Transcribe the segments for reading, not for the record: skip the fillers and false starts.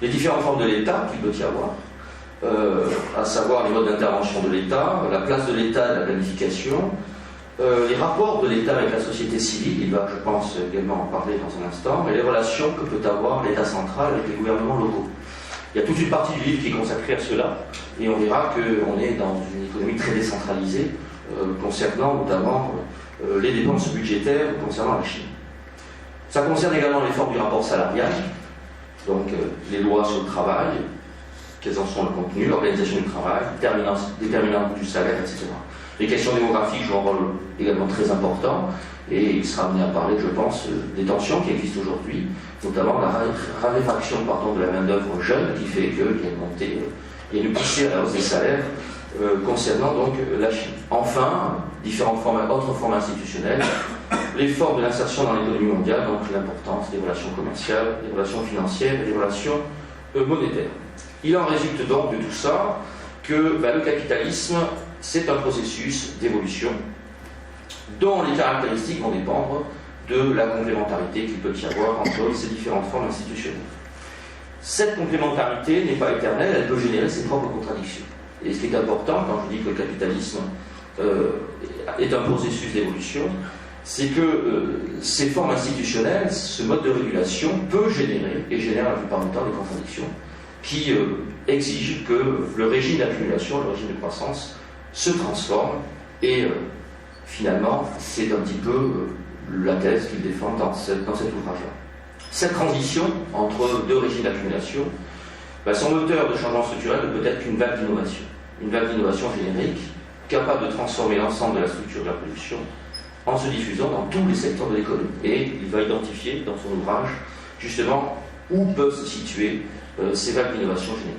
les différentes formes de l'État qu'il peut y avoir, à savoir les modes d'intervention de l'État, la place de l'État et de la planification, les rapports de l'État avec la société civile, il va, je pense, également en parler dans un instant, et les relations que peut avoir l'État central avec les gouvernements locaux. Il y a toute une partie du livre qui est consacrée à cela, et on verra qu'on est dans une économie très décentralisée, concernant notamment les dépenses budgétaires concernant la Chine. Ça concerne également les formes du rapport salarial, donc les lois sur le travail, quels en sont le contenu, l'organisation du travail, déterminante du salaire, etc. Les questions démographiques jouent un rôle également très important, et il sera amené à parler, je pense, des tensions qui existent aujourd'hui, notamment la raréfaction de la main-d'œuvre jeune qui fait qu'il y a une montée et une poussée à la hausse des salaires concernant donc la Chine. Enfin, autres formes institutionnelles, les formes de l'insertion dans l'économie mondiale, donc l'importance des relations commerciales, des relations financières et des relations monétaires. Il en résulte donc de tout ça que le capitalisme, c'est un processus d'évolution dont les caractéristiques vont dépendre de la complémentarité qu'il peut y avoir entre ces différentes formes institutionnelles. Cette complémentarité n'est pas éternelle, elle peut générer ses propres contradictions. Et ce qui est important quand je dis que le capitalisme est un processus d'évolution, c'est que ces formes institutionnelles, ce mode de régulation peut générer, et génère la plupart du temps, des contradictions qui exigent que le régime d'accumulation, le régime de croissance, se transforme et finalement, c'est un petit peu la thèse qu'il défend dans cet ouvrage-là. Cette transition entre deux régimes d'accumulation, son moteur de changement structurel ne peut être qu'une vague d'innovation générique, capable de transformer l'ensemble de la structure de la production en se diffusant dans tous les secteurs de l'économie. Et il va identifier dans son ouvrage, justement, où peuvent se situer ces vagues d'innovation générique.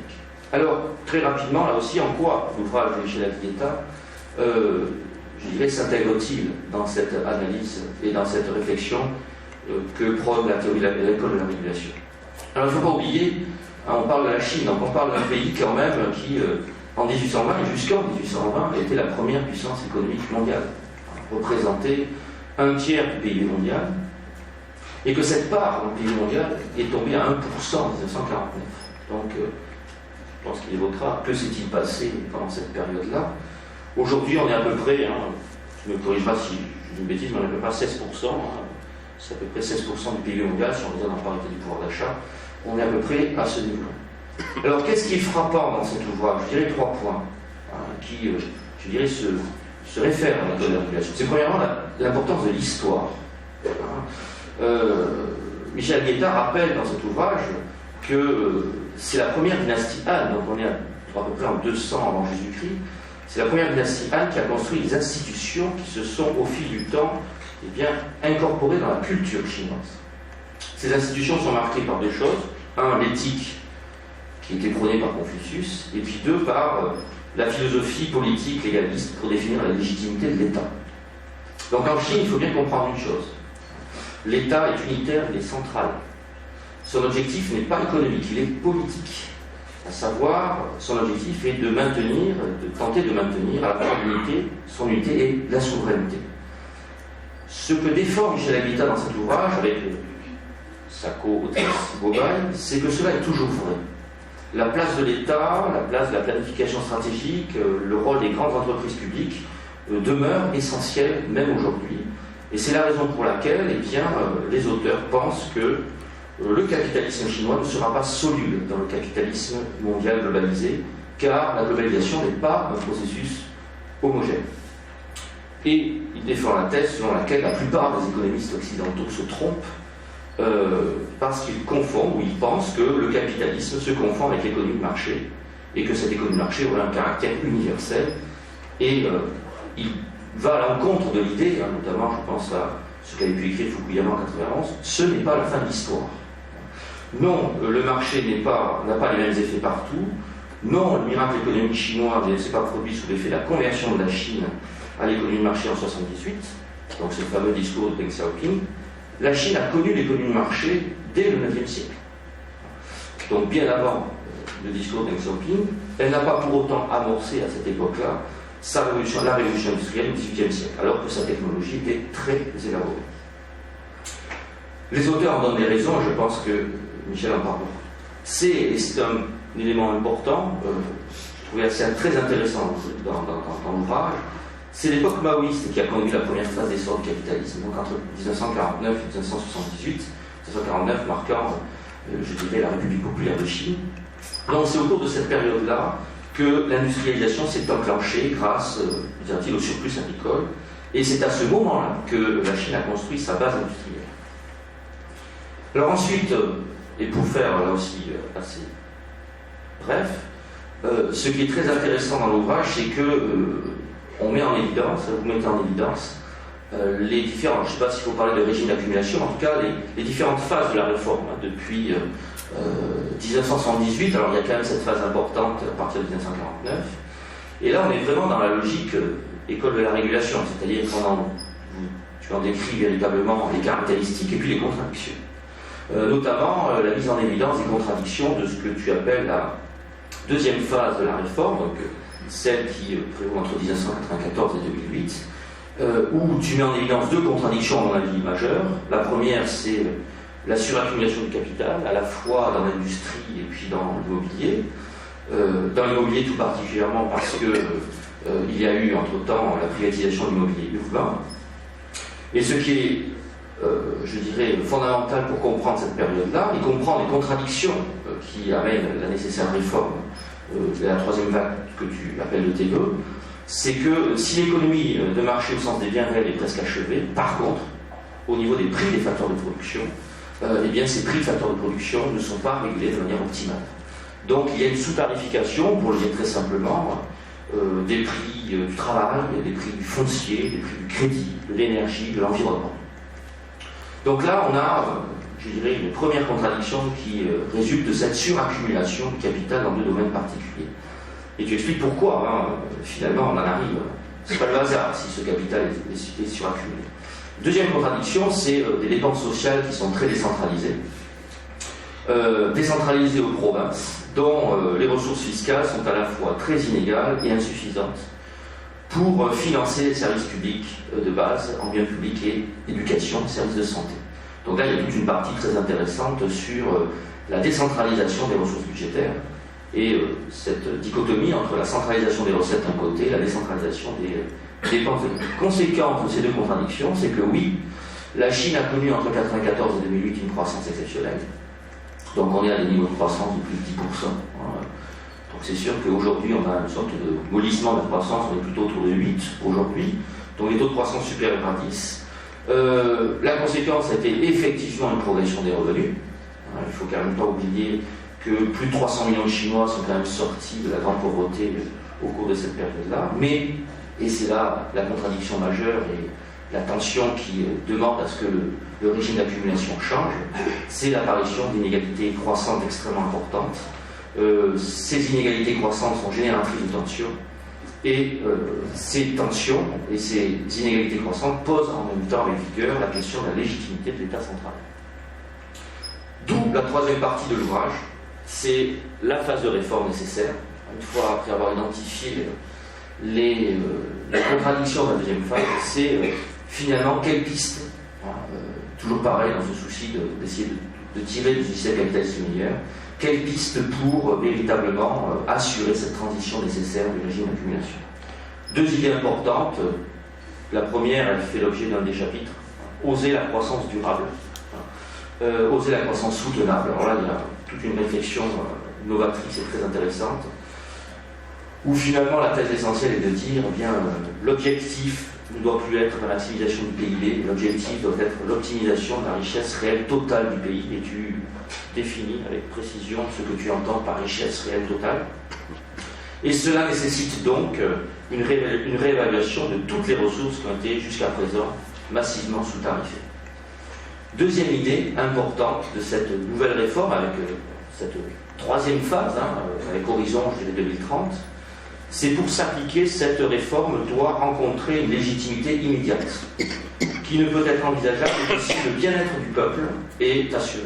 Alors, très rapidement, là aussi, en quoi l'ouvrage de Michel Aglietta, je dirais, s'intègre-t-il dans cette analyse et dans cette réflexion que prône la théorie de l'école de la régulation. Alors, il ne faut pas oublier, on parle de la Chine, donc on parle d'un pays quand même qui, en 1820 et jusqu'en 1820, était la première puissance économique mondiale, représentait un tiers du PIB mondial, et que cette part dans le PIB mondial est tombée à 1% en 1949. Donc, je pense qu'il évoquera que s'est-il passé pendant cette période-là. Aujourd'hui, on est à peu près, je me corrigerai si je dis une bêtise, mais on est à peu près à 16%, c'est à peu près 16% du PIB mondial, si on regarde en parité du pouvoir d'achat, on est à peu près à ce niveau-là. Alors, qu'est-ce qui est frappant dans cet ouvrage? Je dirais 3 points qui, je dirais, se réfèrent à la méthode de la régulation. C'est premièrement l'importance de l'histoire. Michel Aglietta rappelle dans cet ouvrage que c'est la première dynastie Han, donc on est à peu près en 200 avant Jésus-Christ, c'est la première dynastie Han qui a construit des institutions qui se sont au fil du temps incorporées dans la culture chinoise. Ces institutions sont marquées par 2 choses. 1, l'éthique qui était prônée par Confucius, et puis 2, par la philosophie politique légaliste pour définir la légitimité de l'État. Donc en Chine, il faut bien comprendre une chose. L'État est unitaire, il est central. Son objectif n'est pas économique, il est politique. À savoir, son objectif est de tenter de maintenir à la fois son unité et la souveraineté. Ce que défend Michel Aglietta dans cet ouvrage, avec sa co-autrice Bobaï, c'est que cela est toujours vrai. La place de l'État, la place de la planification stratégique, le rôle des grandes entreprises publiques demeure essentiel même aujourd'hui. Et c'est la raison pour laquelle les auteurs pensent que le capitalisme chinois ne sera pas soluble dans le capitalisme mondial globalisé, car la globalisation n'est pas un processus homogène. Et il défend la thèse selon laquelle la plupart des économistes occidentaux se trompent parce qu'ils confondent ou ils pensent que le capitalisme se confond avec l'économie de marché et que cette économie de marché aurait un caractère universel et il va à l'encontre de l'idée, notamment je pense à ce qu'avait pu écrire Fukuyama en 91, ce n'est pas la fin de l'histoire. Non, le marché n'a pas les mêmes effets partout. Non, le miracle économique chinois ne s'est pas produit sous l'effet de la conversion de la Chine à l'économie de marché en 1978, donc ce fameux discours de Deng Xiaoping. La Chine a connu l'économie de marché dès le IXe siècle. Donc bien avant le discours de Deng Xiaoping, elle n'a pas pour autant amorcé à cette époque-là la révolution industrielle du XVIIIe siècle, alors que sa technologie était très élaborée. Les auteurs en donnent des raisons, et je pense que Michel en parle beaucoup. et c'est un élément important, je trouvais très intéressant dans l'ouvrage, c'est l'époque maoïste qui a conduit la première phase d'essor du capitalisme, donc entre 1949 et 1978, 1949 marquant, je dirais, la République populaire de Chine. Donc c'est autour de cette période-là que l'industrialisation s'est enclenchée grâce, disait-il, au surplus agricole, et c'est à ce moment-là que la Chine a construit sa base industrielle. Alors ensuite, et pour faire là aussi assez bref, ce qui est très intéressant dans l'ouvrage, c'est que on met en évidence, vous mettez en évidence les différents, je ne sais pas s'il faut parler de régime d'accumulation, en tout cas les différentes phases de la réforme, depuis 1978, alors il y a quand même cette phase importante à partir de 1949, et là on est vraiment dans la logique école de la régulation, c'est-à-dire tu en décris véritablement les caractéristiques et puis les contradictions. Notamment la mise en évidence des contradictions de ce que tu appelles la deuxième phase de la réforme, donc celle qui prévaut entre 1994 et 2008, où tu mets en évidence deux contradictions, à mon avis, majeures. La première, c'est la suraccumulation du capital, à la fois dans l'industrie et puis dans l'immobilier. Dans l'immobilier tout particulièrement parce que il y a eu entre-temps la privatisation de l'immobilier urbain. Et ce qui est, je dirais, fondamental pour comprendre cette période-là, et comprendre les contradictions qui amènent la nécessaire réforme de la troisième vague que tu appelles le TE, c'est que si l'économie de marché au sens des biens réels est presque achevée, par contre, au niveau des prix des facteurs de production, eh bien ces prix de facteurs de production ne sont pas régulés de manière optimale. Donc il y a une sous-tarification, pour le dire très simplement, des prix du travail, des prix du foncier, des prix du crédit, de l'énergie, de l'environnement. Donc là, on a, je dirais, une première contradiction qui résulte de cette suraccumulation du capital dans deux domaines particuliers. Et tu expliques pourquoi, hein, finalement, on en arrive. C'est pas le hasard si ce capital est suraccumulé. Deuxième contradiction, c'est des dépenses sociales qui sont très décentralisées. Décentralisées aux provinces, dont les ressources fiscales sont à la fois très inégales et insuffisantes pour financer les services publics de base en biens publics et éducation, services de santé. Donc là, il y a toute une partie très intéressante sur la décentralisation des ressources budgétaires et cette dichotomie entre la centralisation des recettes d'un côté et la décentralisation des dépenses de l'autre. Conséquence de ces deux contradictions, c'est que oui, la Chine a connu entre 1994 et 2008 une croissance exceptionnelle. Donc on est à des niveaux de croissance de plus de 10%. Donc c'est sûr qu'aujourd'hui on a une sorte de mollissement de la croissance, on est plutôt autour de 8 aujourd'hui. Donc les taux de croissance supérieurs à 10. La conséquence a été effectivement une progression des revenus. Il ne faut quand même pas oublier que plus de 300 millions de Chinois sont quand même sortis de la grande pauvreté au cours de cette période-là. Mais, et c'est là la contradiction majeure et la tension qui demande à ce que le régime d'accumulation change, c'est l'apparition d'inégalités croissantes extrêmement importantes. Ces inégalités croissantes sont génératrices de tensions, et ces tensions et ces inégalités croissantes posent en même temps avec vigueur la question de la légitimité de l'État central. D'où la troisième partie de l'ouvrage, c'est la phase de réforme nécessaire. Une fois après avoir identifié les contradictions de la deuxième phase, c'est finalement quelle piste, toujours pareil dans ce souci d'essayer de tirer du système capitaliste meilleur, quelle piste pour véritablement assurer cette transition nécessaire du régime d'accumulation. Deux idées importantes. La première, elle fait l'objet d'un des chapitres, oser la croissance durable, oser la croissance soutenable. Alors là, il y a toute une réflexion novatrice et très intéressante, où finalement la thèse essentielle est de dire, eh bien, l'objectif ne doit plus être la maximisation du PIB, l'objectif doit être l'optimisation de la richesse réelle totale du pays, et tu définis avec précision ce que tu entends par richesse réelle totale. Et cela nécessite donc une réévaluation de toutes les ressources qui ont été jusqu'à présent massivement sous-tarifées. Deuxième idée importante de cette nouvelle réforme, avec cette troisième phase, avec horizon, je dirais 2030, c'est pour s'appliquer, cette réforme doit rencontrer une légitimité immédiate, qui ne peut être envisageable que si le bien-être du peuple est assuré.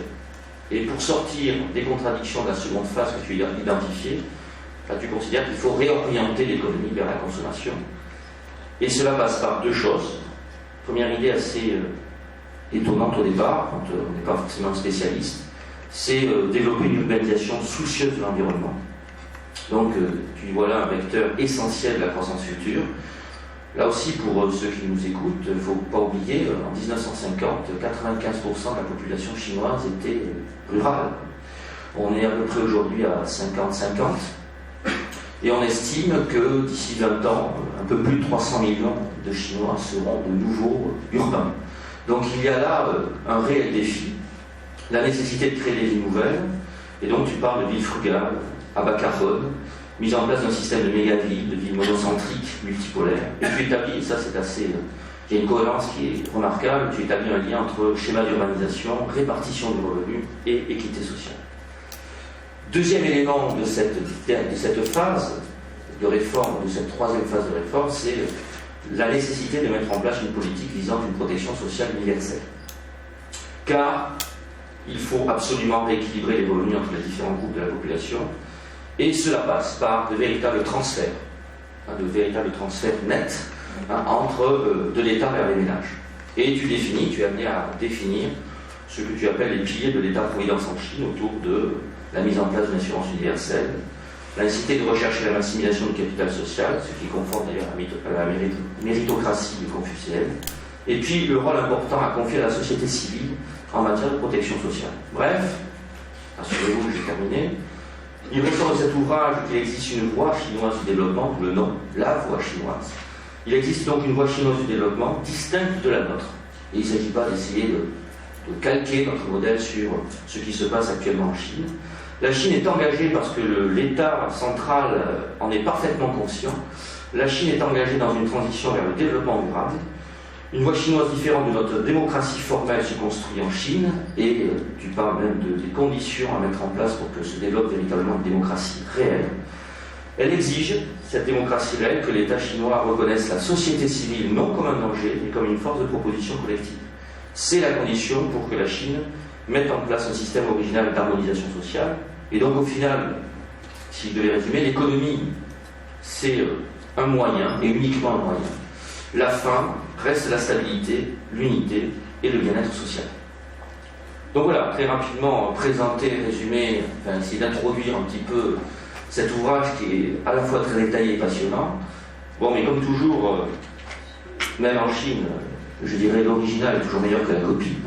Et pour sortir des contradictions de la seconde phase que tu as identifiée, là tu considères qu'il faut réorienter l'économie vers la consommation. Et cela passe par deux choses. Première idée assez étonnante au départ, quand on n'est pas forcément spécialiste, c'est développer une urbanisation soucieuse de l'environnement. Donc, tu vois là un vecteur essentiel de la croissance future. Là aussi, pour ceux qui nous écoutent, il ne faut pas oublier, en 1950, 95% de la population chinoise était rurale. On est à peu près aujourd'hui à 50-50. Et on estime que d'ici 20 ans, un peu plus de 300 millions de Chinois seront de nouveau urbains. Donc il y a là un réel défi, la nécessité de créer des villes nouvelles. Et donc tu parles de villes frugales, à bas carbone, mise en place d'un système de méga-villes, de villes monocentriques, multipolaires. Et tu établis, et ça c'est assez... il y a une cohérence qui est remarquable, tu établis un lien entre schéma d'urbanisation, répartition du revenu et équité sociale. Deuxième élément de cette phase de réforme, de cette troisième phase de réforme, c'est la nécessité de mettre en place une politique visant une protection sociale universelle. Car il faut absolument rééquilibrer les revenus entre les différents groupes de la population, et cela passe par de véritables transferts nets entre de l'État vers les ménages. Et tu es amené à définir ce que tu appelles les piliers de l'État-providence en Chine autour de la mise en place d'une assurance universelle, la nécessité de rechercher la maximisation du capital social, ce qui est conforme d'ailleurs à la méritocratie confucéenne, et puis le rôle important à confier à la société civile en matière de protection sociale. Bref, assurez-vous que j'ai terminé, il ressort de cet ouvrage qu'il existe une voie chinoise du développement, d'où le nom, la voie chinoise. Il existe donc une voie chinoise du développement distincte de la nôtre. Et il ne s'agit pas d'essayer de calquer notre modèle sur ce qui se passe actuellement en Chine. La Chine est engagée parce que l'État central en est parfaitement conscient. La Chine est engagée dans une transition vers le développement durable. Une voie chinoise différente de notre démocratie formelle se construit en Chine, et tu parles même des conditions à mettre en place pour que se développe véritablement une démocratie réelle. Elle exige, cette démocratie réelle, que l'État chinois reconnaisse la société civile non comme un danger, mais comme une force de proposition collective. C'est la condition pour que la Chine mette en place un système original d'harmonisation sociale. Et donc au final, si je devais résumer, l'économie, c'est un moyen, et uniquement un moyen. La fin reste la stabilité, l'unité et le bien-être social. Donc voilà, très rapidement présenter, résumer, essayer d'introduire un petit peu cet ouvrage qui est à la fois très détaillé et passionnant. Bon, mais comme toujours, même en Chine, je dirais l'original est toujours meilleur que la copie.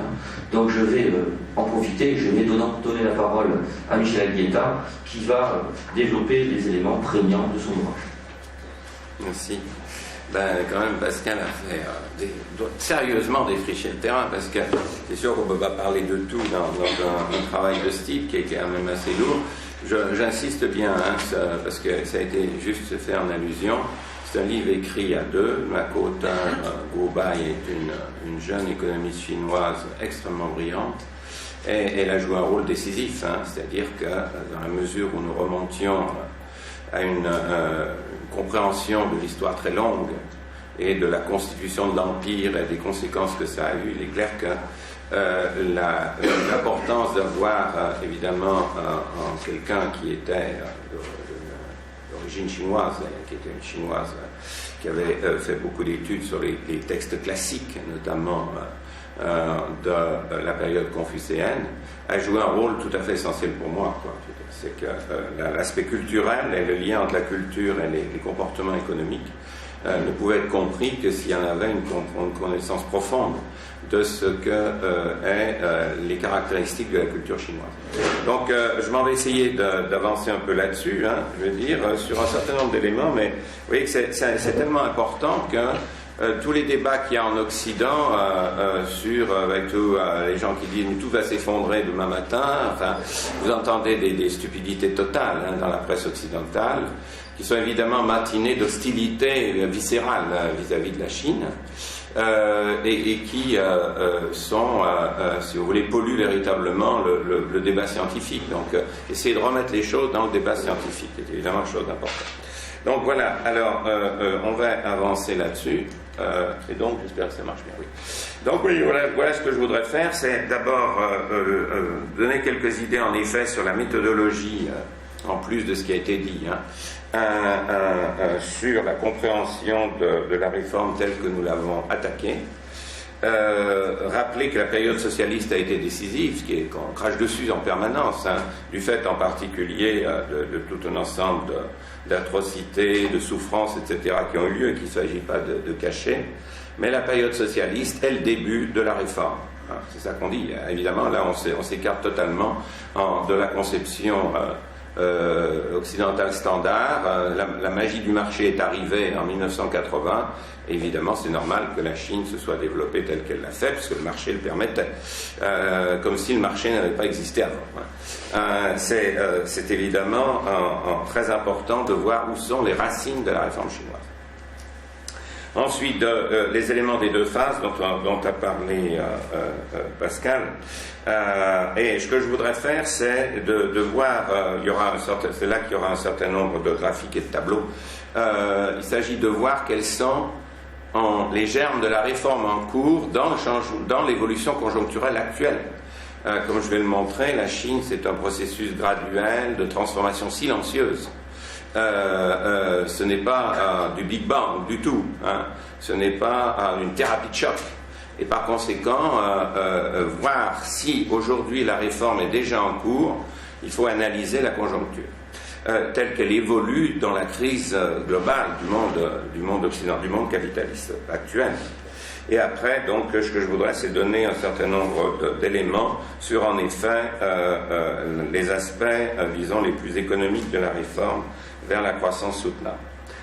Donc je vais en profiter, je vais donner la parole à Michel Algueta qui va développer les éléments prégnants de son ouvrage. Merci. Quand même, Pascal a fait sérieusement défricher le terrain, parce que c'est sûr qu'on ne peut pas parler de tout dans un travail de ce type qui est quand même assez lourd. J'insiste bien, parce que ça a été juste fait en allusion. C'est un livre écrit à deux. Ma co-auteure, Guo Bai, est une jeune économiste chinoise extrêmement brillante, et elle a joué un rôle décisif, c'est-à-dire que dans la mesure où nous remontions à une compréhension de l'histoire très longue et de la constitution de l'Empire et des conséquences que ça a eu, il est clair que l'importance d'avoir évidemment en quelqu'un qui était d'origine chinoise, qui était une chinoise qui avait fait beaucoup d'études sur les textes classiques, notamment de la période confucéenne, a joué un rôle tout à fait essentiel pour moi, quoi. C'est que l'aspect culturel et le lien entre la culture et les comportements économiques ne pouvait être compris que s'il y en avait une connaissance profonde de ce que est les caractéristiques de la culture chinoise. Donc je m'en vais essayer d'avancer un peu là-dessus, je veux dire, sur un certain nombre d'éléments, mais vous voyez que c'est tellement important que tous les débats qu'il y a en Occident avec tous les gens qui disent tout va s'effondrer demain matin, enfin, vous entendez des stupidités totales dans la presse occidentale, qui sont évidemment matinés d'hostilité viscérale vis-à-vis de la Chine, et qui sont, si vous voulez, polluent véritablement le débat scientifique. Donc, essayer de remettre les choses dans le débat scientifique est évidemment une chose d'importante. Donc voilà, alors on va avancer là-dessus, et donc j'espère que ça marche bien, oui. Donc oui, voilà ce que je voudrais faire, c'est d'abord donner quelques idées en effet sur la méthodologie, en plus de ce qui a été dit, sur la compréhension de la réforme telle que nous l'avons attaquée, rappeler que la période socialiste a été décisive, ce qui est qu'on crache dessus en permanence, hein, du fait en particulier de tout un ensemble d'atrocités, de souffrances, etc., qui ont eu lieu et qu'il ne s'agit pas de cacher. Mais la période socialiste est le début de la réforme. Hein, c'est ça qu'on dit. Évidemment, là, on s'écarte totalement de la conception occidentale standard. La magie du marché est arrivée en 1980. Évidemment, c'est normal que la Chine se soit développée telle qu'elle l'a fait, puisque le marché le permettait, comme si le marché n'avait pas existé avant. C'est évidemment très important de voir où sont les racines de la réforme chinoise. Ensuite, les éléments des deux phases dont a parlé Pascal. Et ce que je voudrais faire, c'est de voir, c'est là qu'il y aura un certain nombre de graphiques et de tableaux. Il s'agit de voir quels sont les germes de la réforme en cours dans l'évolution conjoncturelle actuelle. Comme je vais le montrer, la Chine, c'est un processus graduel de transformation silencieuse. Ce n'est pas du Big Bang du tout, hein. Ce n'est pas une thérapie de choc. Et par conséquent, voir si aujourd'hui la réforme est déjà en cours, il faut analyser la conjoncture telle qu'elle évolue dans la crise globale du monde occidental, du monde capitaliste actuel. Et après, donc, ce que je voudrais, c'est donner un certain nombre d'éléments sur, en effet, les aspects, disons, les plus économiques de la réforme vers la croissance soutenable.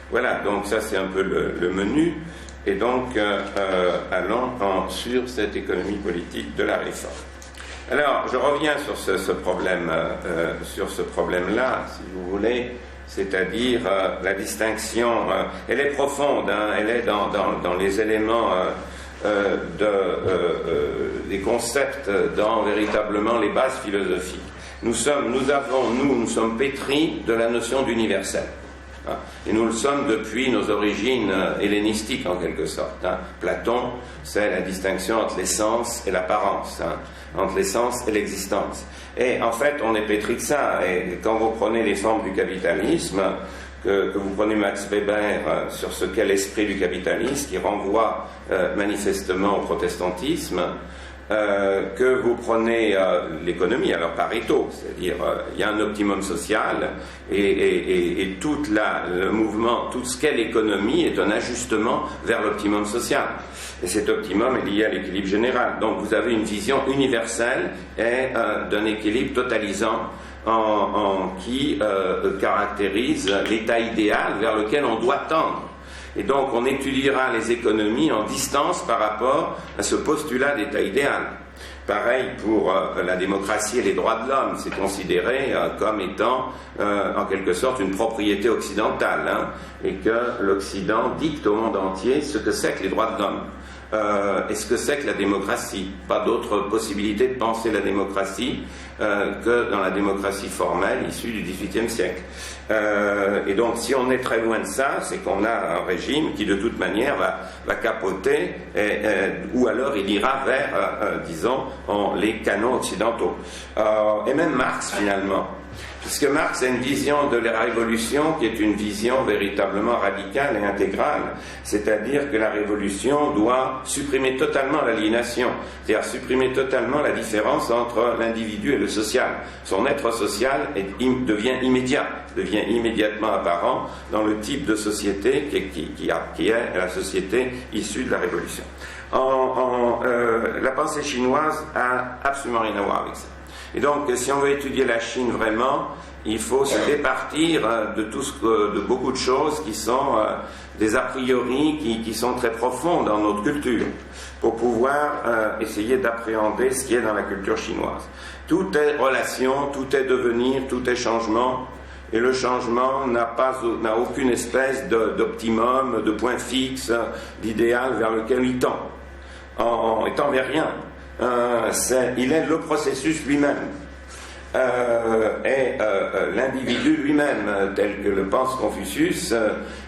Voilà, donc ça, c'est un peu le menu. Et donc, allons sur cette économie politique de la réforme. Alors, je reviens sur ce problème-là, si vous voulez, c'est-à-dire la distinction. Elle est profonde, hein, elle est dans les éléments des concepts, dans véritablement les bases philosophiques. Nous sommes pétris de la notion d'universel. Hein, et nous le sommes depuis nos origines hellénistiques, en quelque sorte. Hein. Platon, c'est la distinction entre l'essence et l'apparence, hein, entre l'essence et l'existence. Et en fait, on est pétri de ça. Et quand vous prenez les formes du capitalisme, que vous prenez Max Weber sur ce qu'est l'esprit du capitalisme, qui renvoie manifestement au protestantisme, que vous prenez l'économie, alors Pareto, c'est-à-dire il y a un optimum social et tout le mouvement, tout ce qu'est l'économie est un ajustement vers l'optimum social. Et cet optimum est lié à l'équilibre général. Donc vous avez une vision universelle et d'un équilibre totalisant qui caractérise l'état idéal vers lequel on doit tendre. Et donc on étudiera les économies en distance par rapport à ce postulat d'état idéal. Pareil pour la démocratie et les droits de l'homme, c'est considéré comme étant en quelque sorte une propriété occidentale, hein, et que l'Occident dicte au monde entier ce que c'est que les droits de l'homme. Et ce que c'est que la démocratie. Pas d'autre possibilité de penser la démocratie que dans la démocratie formelle issue du XVIIIe siècle. Et donc si on est très loin de ça, c'est qu'on a un régime qui de toute manière va capoter, ou alors il ira vers, disons, les canons occidentaux. Et même Marx finalement. Puisque Marx a une vision de la révolution qui est une vision véritablement radicale et intégrale, c'est-à-dire que la révolution doit supprimer totalement l'aliénation, c'est-à-dire supprimer totalement la différence entre l'individu et le social. Son être social devient immédiat, devient immédiatement apparent dans le type de société qui est la société issue de la révolution. La pensée chinoise a absolument rien à voir avec ça. Et donc, si on veut étudier la Chine vraiment, il faut se départir de beaucoup de choses qui sont des a priori qui sont très profonds dans notre culture, pour pouvoir essayer d'appréhender ce qui est dans la culture chinoise. Tout est relation, tout est devenir, tout est changement, et le changement n'a aucune espèce d'optimum, de point fixe, d'idéal vers lequel il tend. Il tend vers rien. Il est le processus lui-même. L'individu lui-même, tel que le pense Confucius,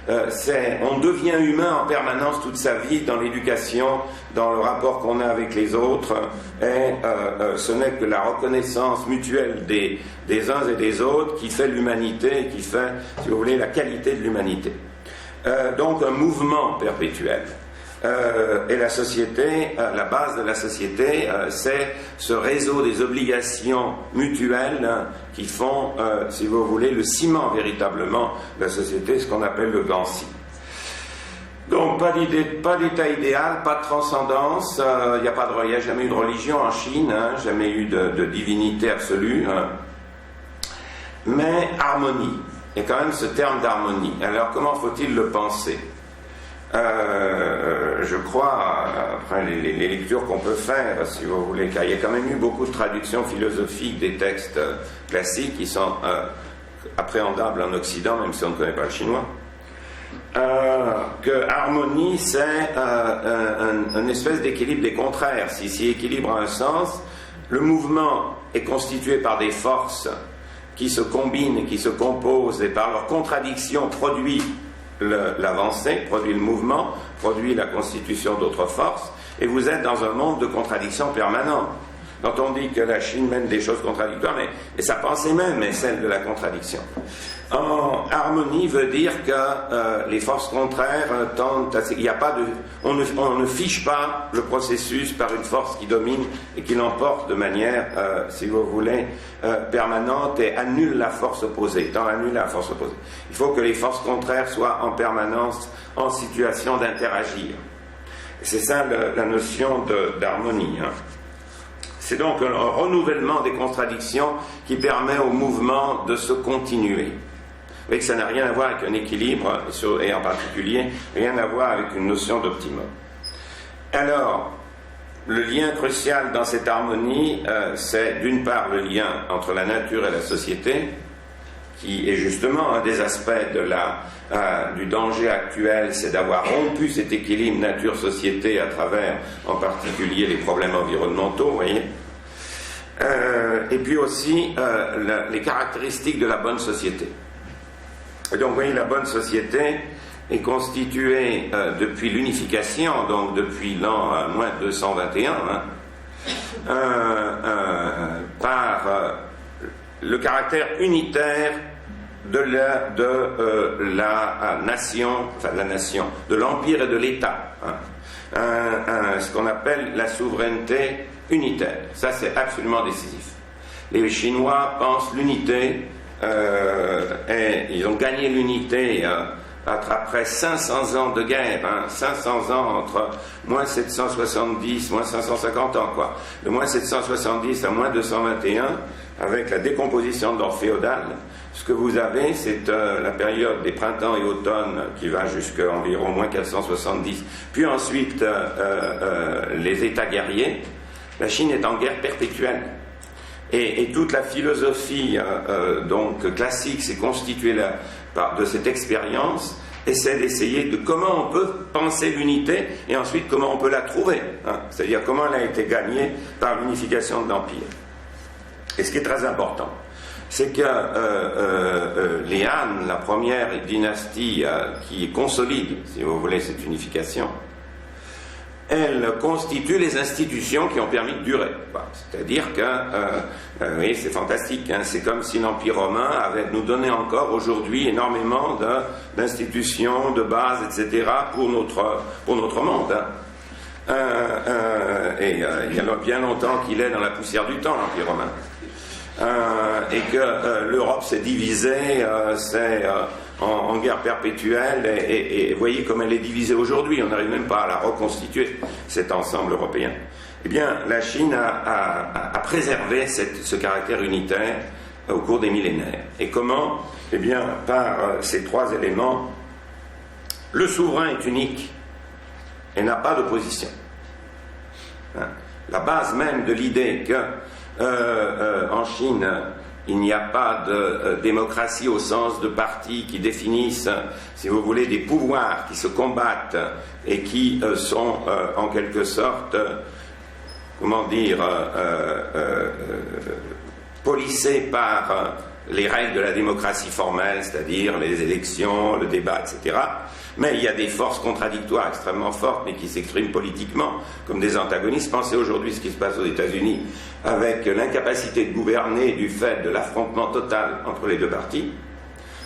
on devient humain en permanence toute sa vie dans l'éducation, dans le rapport qu'on a avec les autres, et ce n'est que la reconnaissance mutuelle des uns et des autres qui fait l'humanité, qui fait, si vous voulez, la qualité de l'humanité. Donc un mouvement perpétuel. Et la société, la base de la société, c'est ce réseau des obligations mutuelles qui font, si vous voulez, le ciment véritablement de la société, ce qu'on appelle le Gansi. Donc pas d'état idéal, pas de transcendance, il n'y a jamais eu de religion en Chine, jamais eu de divinité absolue, mais harmonie. Il y a quand même ce terme d'harmonie. Alors comment faut-il le penser? Je crois, après les lectures qu'on peut faire, si vous voulez, car il y a quand même eu beaucoup de traductions philosophiques des textes classiques qui sont appréhendables en Occident, même si on ne connaît pas le chinois, que harmonie, c'est une espèce d'équilibre des contraires. Si équilibre a un sens, le mouvement est constitué par des forces qui se combinent, qui se composent, et par leur contradiction produit l'avancée, produit le mouvement, produit la constitution d'autres forces, et vous êtes dans un monde de contradictions permanentes. Quand on dit que la Chine mène des choses contradictoires, mais sa pensée même est celle de la contradiction. En harmonie veut dire que les forces contraires tendent à... on ne fiche pas le processus par une force qui domine et qui l'emporte de manière, si vous voulez, permanente et annule la force opposée, tend à annuler la force opposée. Il faut que les forces contraires soient en permanence en situation d'interagir. C'est ça la notion d'harmonie. C'est donc un renouvellement des contradictions qui permet au mouvement de se continuer. Vous voyez que ça n'a rien à voir avec un équilibre, et en particulier, rien à voir avec une notion d'optimum. Alors, le lien crucial dans cette harmonie, c'est d'une part le lien entre la nature et la société, qui est justement un des aspects du danger actuel, c'est d'avoir rompu cet équilibre nature-société à travers, en particulier, les problèmes environnementaux, vous voyez. Et puis aussi les caractéristiques de la bonne société. Et donc, vous voyez, la bonne société est constituée depuis l'unification, donc depuis l'an moins 221, par le caractère unitaire de la nation, de l'empire et de l'État, ce qu'on appelle la souveraineté unitaire. Ça, c'est absolument décisif. Les Chinois pensent l'unité, et ils ont gagné l'unité après 500 ans de guerre, 500 ans entre moins 770, moins 550 ans, quoi. De moins 770 à moins 221, avec la décomposition de l'ordre féodal. Ce que vous avez, c'est la période des printemps et automnes qui va jusqu'à environ moins 470. Puis ensuite, les États guerriers. La Chine est en guerre perpétuelle. Et toute la philosophie donc classique s'est constituée de cette expérience, essaie d'essayer de comment on peut penser l'unité et ensuite comment on peut la trouver. C'est-à-dire comment elle a été gagnée par l'unification de l'Empire. Et ce qui est très important, c'est que les Han, la première dynastie qui consolide, si vous voulez, cette unification, elle constitue les institutions qui ont permis de durer. C'est-à-dire que, oui, c'est fantastique, c'est comme si l'Empire romain nous donnait encore aujourd'hui énormément d'institutions, de bases, etc., pour notre monde. Et il y a bien longtemps qu'il est dans la poussière du temps, l'Empire romain. Et que l'Europe s'est divisée, en guerre perpétuelle, et voyez comme elle est divisée aujourd'hui, on n'arrive même pas à la reconstituer, cet ensemble européen. Eh bien, la Chine a préservé ce caractère unitaire au cours des millénaires. Et comment? Eh bien, par ces trois éléments. Le souverain est unique et n'a pas d'opposition. La base même de l'idée que en Chine, il n'y a pas de démocratie au sens de partis qui définissent, si vous voulez, des pouvoirs qui se combattent et qui sont en quelque sorte, comment dire, policés par les règles de la démocratie formelle, c'est-à-dire les élections, le débat, etc. Mais il y a des forces contradictoires extrêmement fortes, mais qui s'expriment politiquement comme des antagonistes. Pensez aujourd'hui ce qui se passe aux États-Unis, avec l'incapacité de gouverner du fait de l'affrontement total entre les deux partis.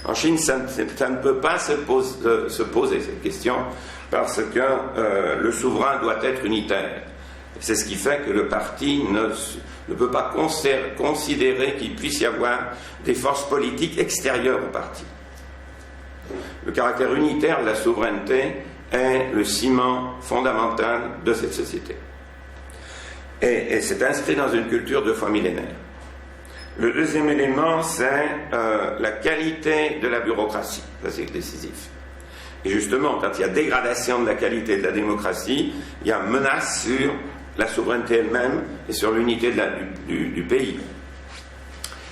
En Chine, ça ne peut pas se poser cette question, parce que le souverain doit être unitaire. C'est ce qui fait que le parti ne peut pas considérer qu'il puisse y avoir des forces politiques extérieures au parti. Le caractère unitaire de la souveraineté est le ciment fondamental de cette société. Et c'est inscrit dans une culture 2 fois millénaire. Le deuxième élément, c'est la qualité de la bureaucratie. Ça, c'est décisif. Et justement, quand il y a dégradation de la qualité de la démocratie, il y a menace sur la souveraineté elle-même et sur l'unité du pays.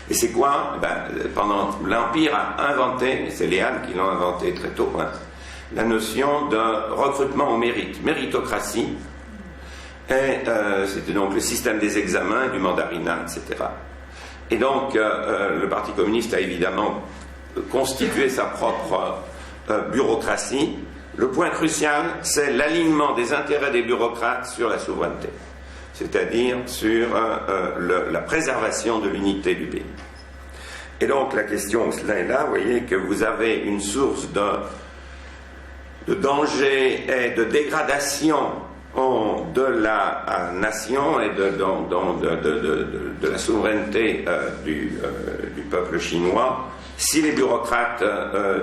Et c'est quoi? Pendant l'Empire a inventé, et c'est les Han qui l'ont inventé très tôt, la notion de recrutement au mérite, méritocratie, et c'était donc le système des examens, du mandarinat, etc. Et donc le Parti communiste a évidemment constitué sa propre bureaucratie. Le point crucial, c'est l'alignement des intérêts des bureaucrates sur la souveraineté, c'est-à-dire sur la préservation de l'unité du pays. Et donc la question est là, vous voyez que vous avez une source de danger et de dégradation de la nation et de la souveraineté du peuple chinois, si les bureaucrates,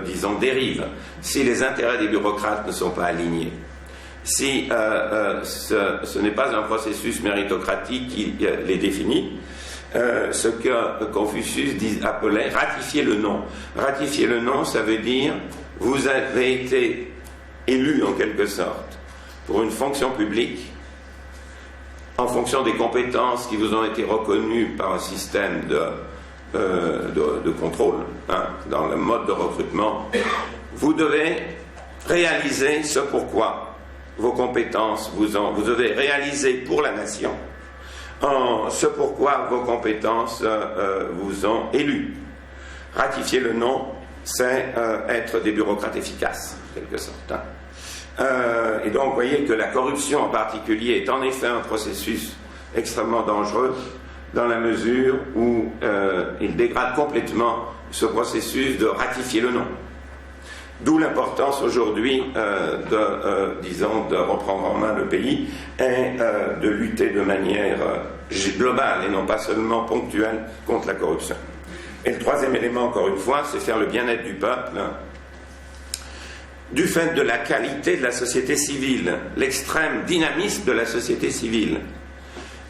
disons, dérivent, si les intérêts des bureaucrates ne sont pas alignés, si ce n'est pas un processus méritocratique qui les définit, ce que Confucius appelait ratifier le nom. Ratifier le nom, ça veut dire vous avez été élu en quelque sorte pour une fonction publique en fonction des compétences qui vous ont été reconnues par un système de contrôle, dans le mode de recrutement. Vous devez réaliser ce pourquoi vos compétences vous devez réaliser pour la nation, ce pourquoi vos compétences vous ont élu. Ratifier le nom, c'est être des bureaucrates efficaces, en quelque sorte. Et donc, vous voyez que la corruption en particulier est en effet un processus extrêmement dangereux dans la mesure où il dégrade complètement ce processus de ratifier le nom. D'où l'importance aujourd'hui de reprendre en main le pays et de lutter de manière globale et non pas seulement ponctuelle contre la corruption. Et le troisième élément, encore une fois, c'est faire le bien-être du peuple du fait de la qualité de la société civile, l'extrême dynamisme de la société civile.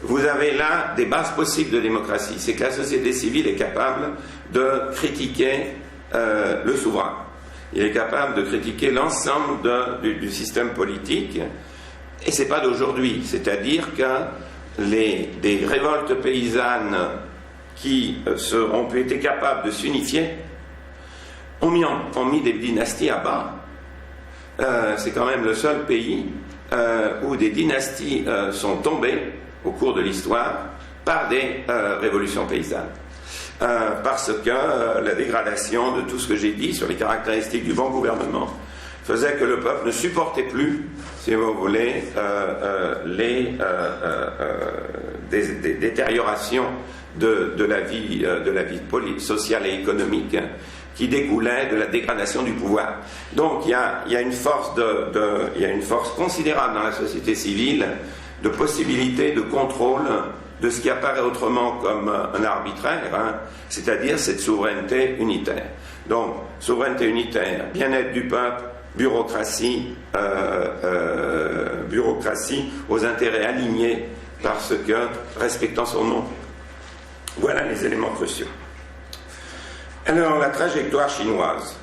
Vous avez là des bases possibles de démocratie. C'est que la société civile est capable de critiquer le souverain. Il est capable de critiquer l'ensemble du système politique. Et ce n'est pas d'aujourd'hui. C'est-à-dire que des révoltes paysannes qui ont été capables de s'unifier ont mis des dynasties à bas. C'est quand même le seul pays où des dynasties sont tombées au cours de l'histoire par des révolutions paysannes. Parce que la dégradation de tout ce que j'ai dit sur les caractéristiques du bon gouvernement faisait que le peuple ne supportait plus, si vous voulez, des détériorations de la vie sociale et économique qui découlait de la dégradation du pouvoir. Donc il y a une force considérable dans la société civile de possibilité de contrôle de ce qui apparaît autrement comme un arbitraire, c'est-à-dire cette souveraineté unitaire. Donc, souveraineté unitaire, bien-être du peuple, bureaucratie aux intérêts alignés parce que, respectant son nom. Voilà les éléments cruciaux. Alors, la trajectoire chinoise,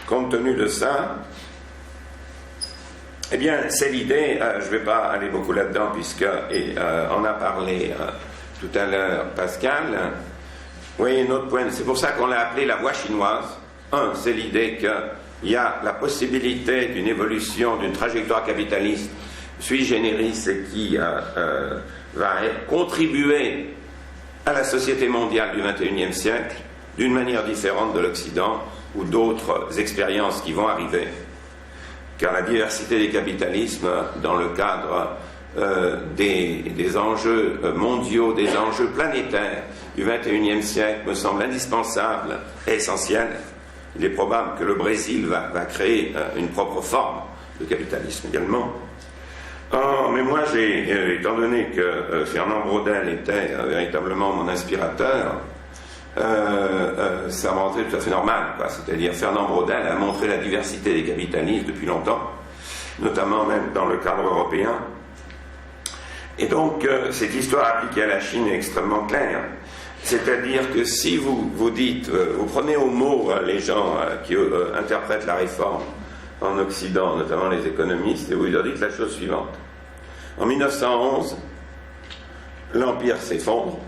compte tenu de ça, eh bien, c'est l'idée, je ne vais pas aller beaucoup là-dedans puisque on a parlé tout à l'heure Pascal. Vous voyez, notre point, c'est pour ça qu'on l'a appelé la voie chinoise. C'est l'idée qu'il y a la possibilité d'une évolution, d'une trajectoire capitaliste sui generis et qui va contribuer à la société mondiale du XXIe siècle d'une manière différente de l'Occident ou d'autres expériences qui vont arriver. Car la diversité des capitalismes, dans le cadre des enjeux mondiaux, des enjeux planétaires du XXIe siècle, me semble indispensable et essentielle il est probable que le Brésil va créer une propre forme de capitalisme également. Mais moi, étant donné que Fernand Braudel était véritablement mon inspirateur, ça m'a rentré tout à fait normal, quoi. C'est-à-dire Fernand Braudel a montré la diversité des capitalismes depuis longtemps, notamment même dans le cadre européen. Et donc, cette histoire appliquée à la Chine est extrêmement claire. C'est-à-dire que si vous dites, vous prenez au mot les gens qui interprètent la réforme en Occident, notamment les économistes, et vous leur dites la chose suivante. En 1911, l'Empire s'effondre,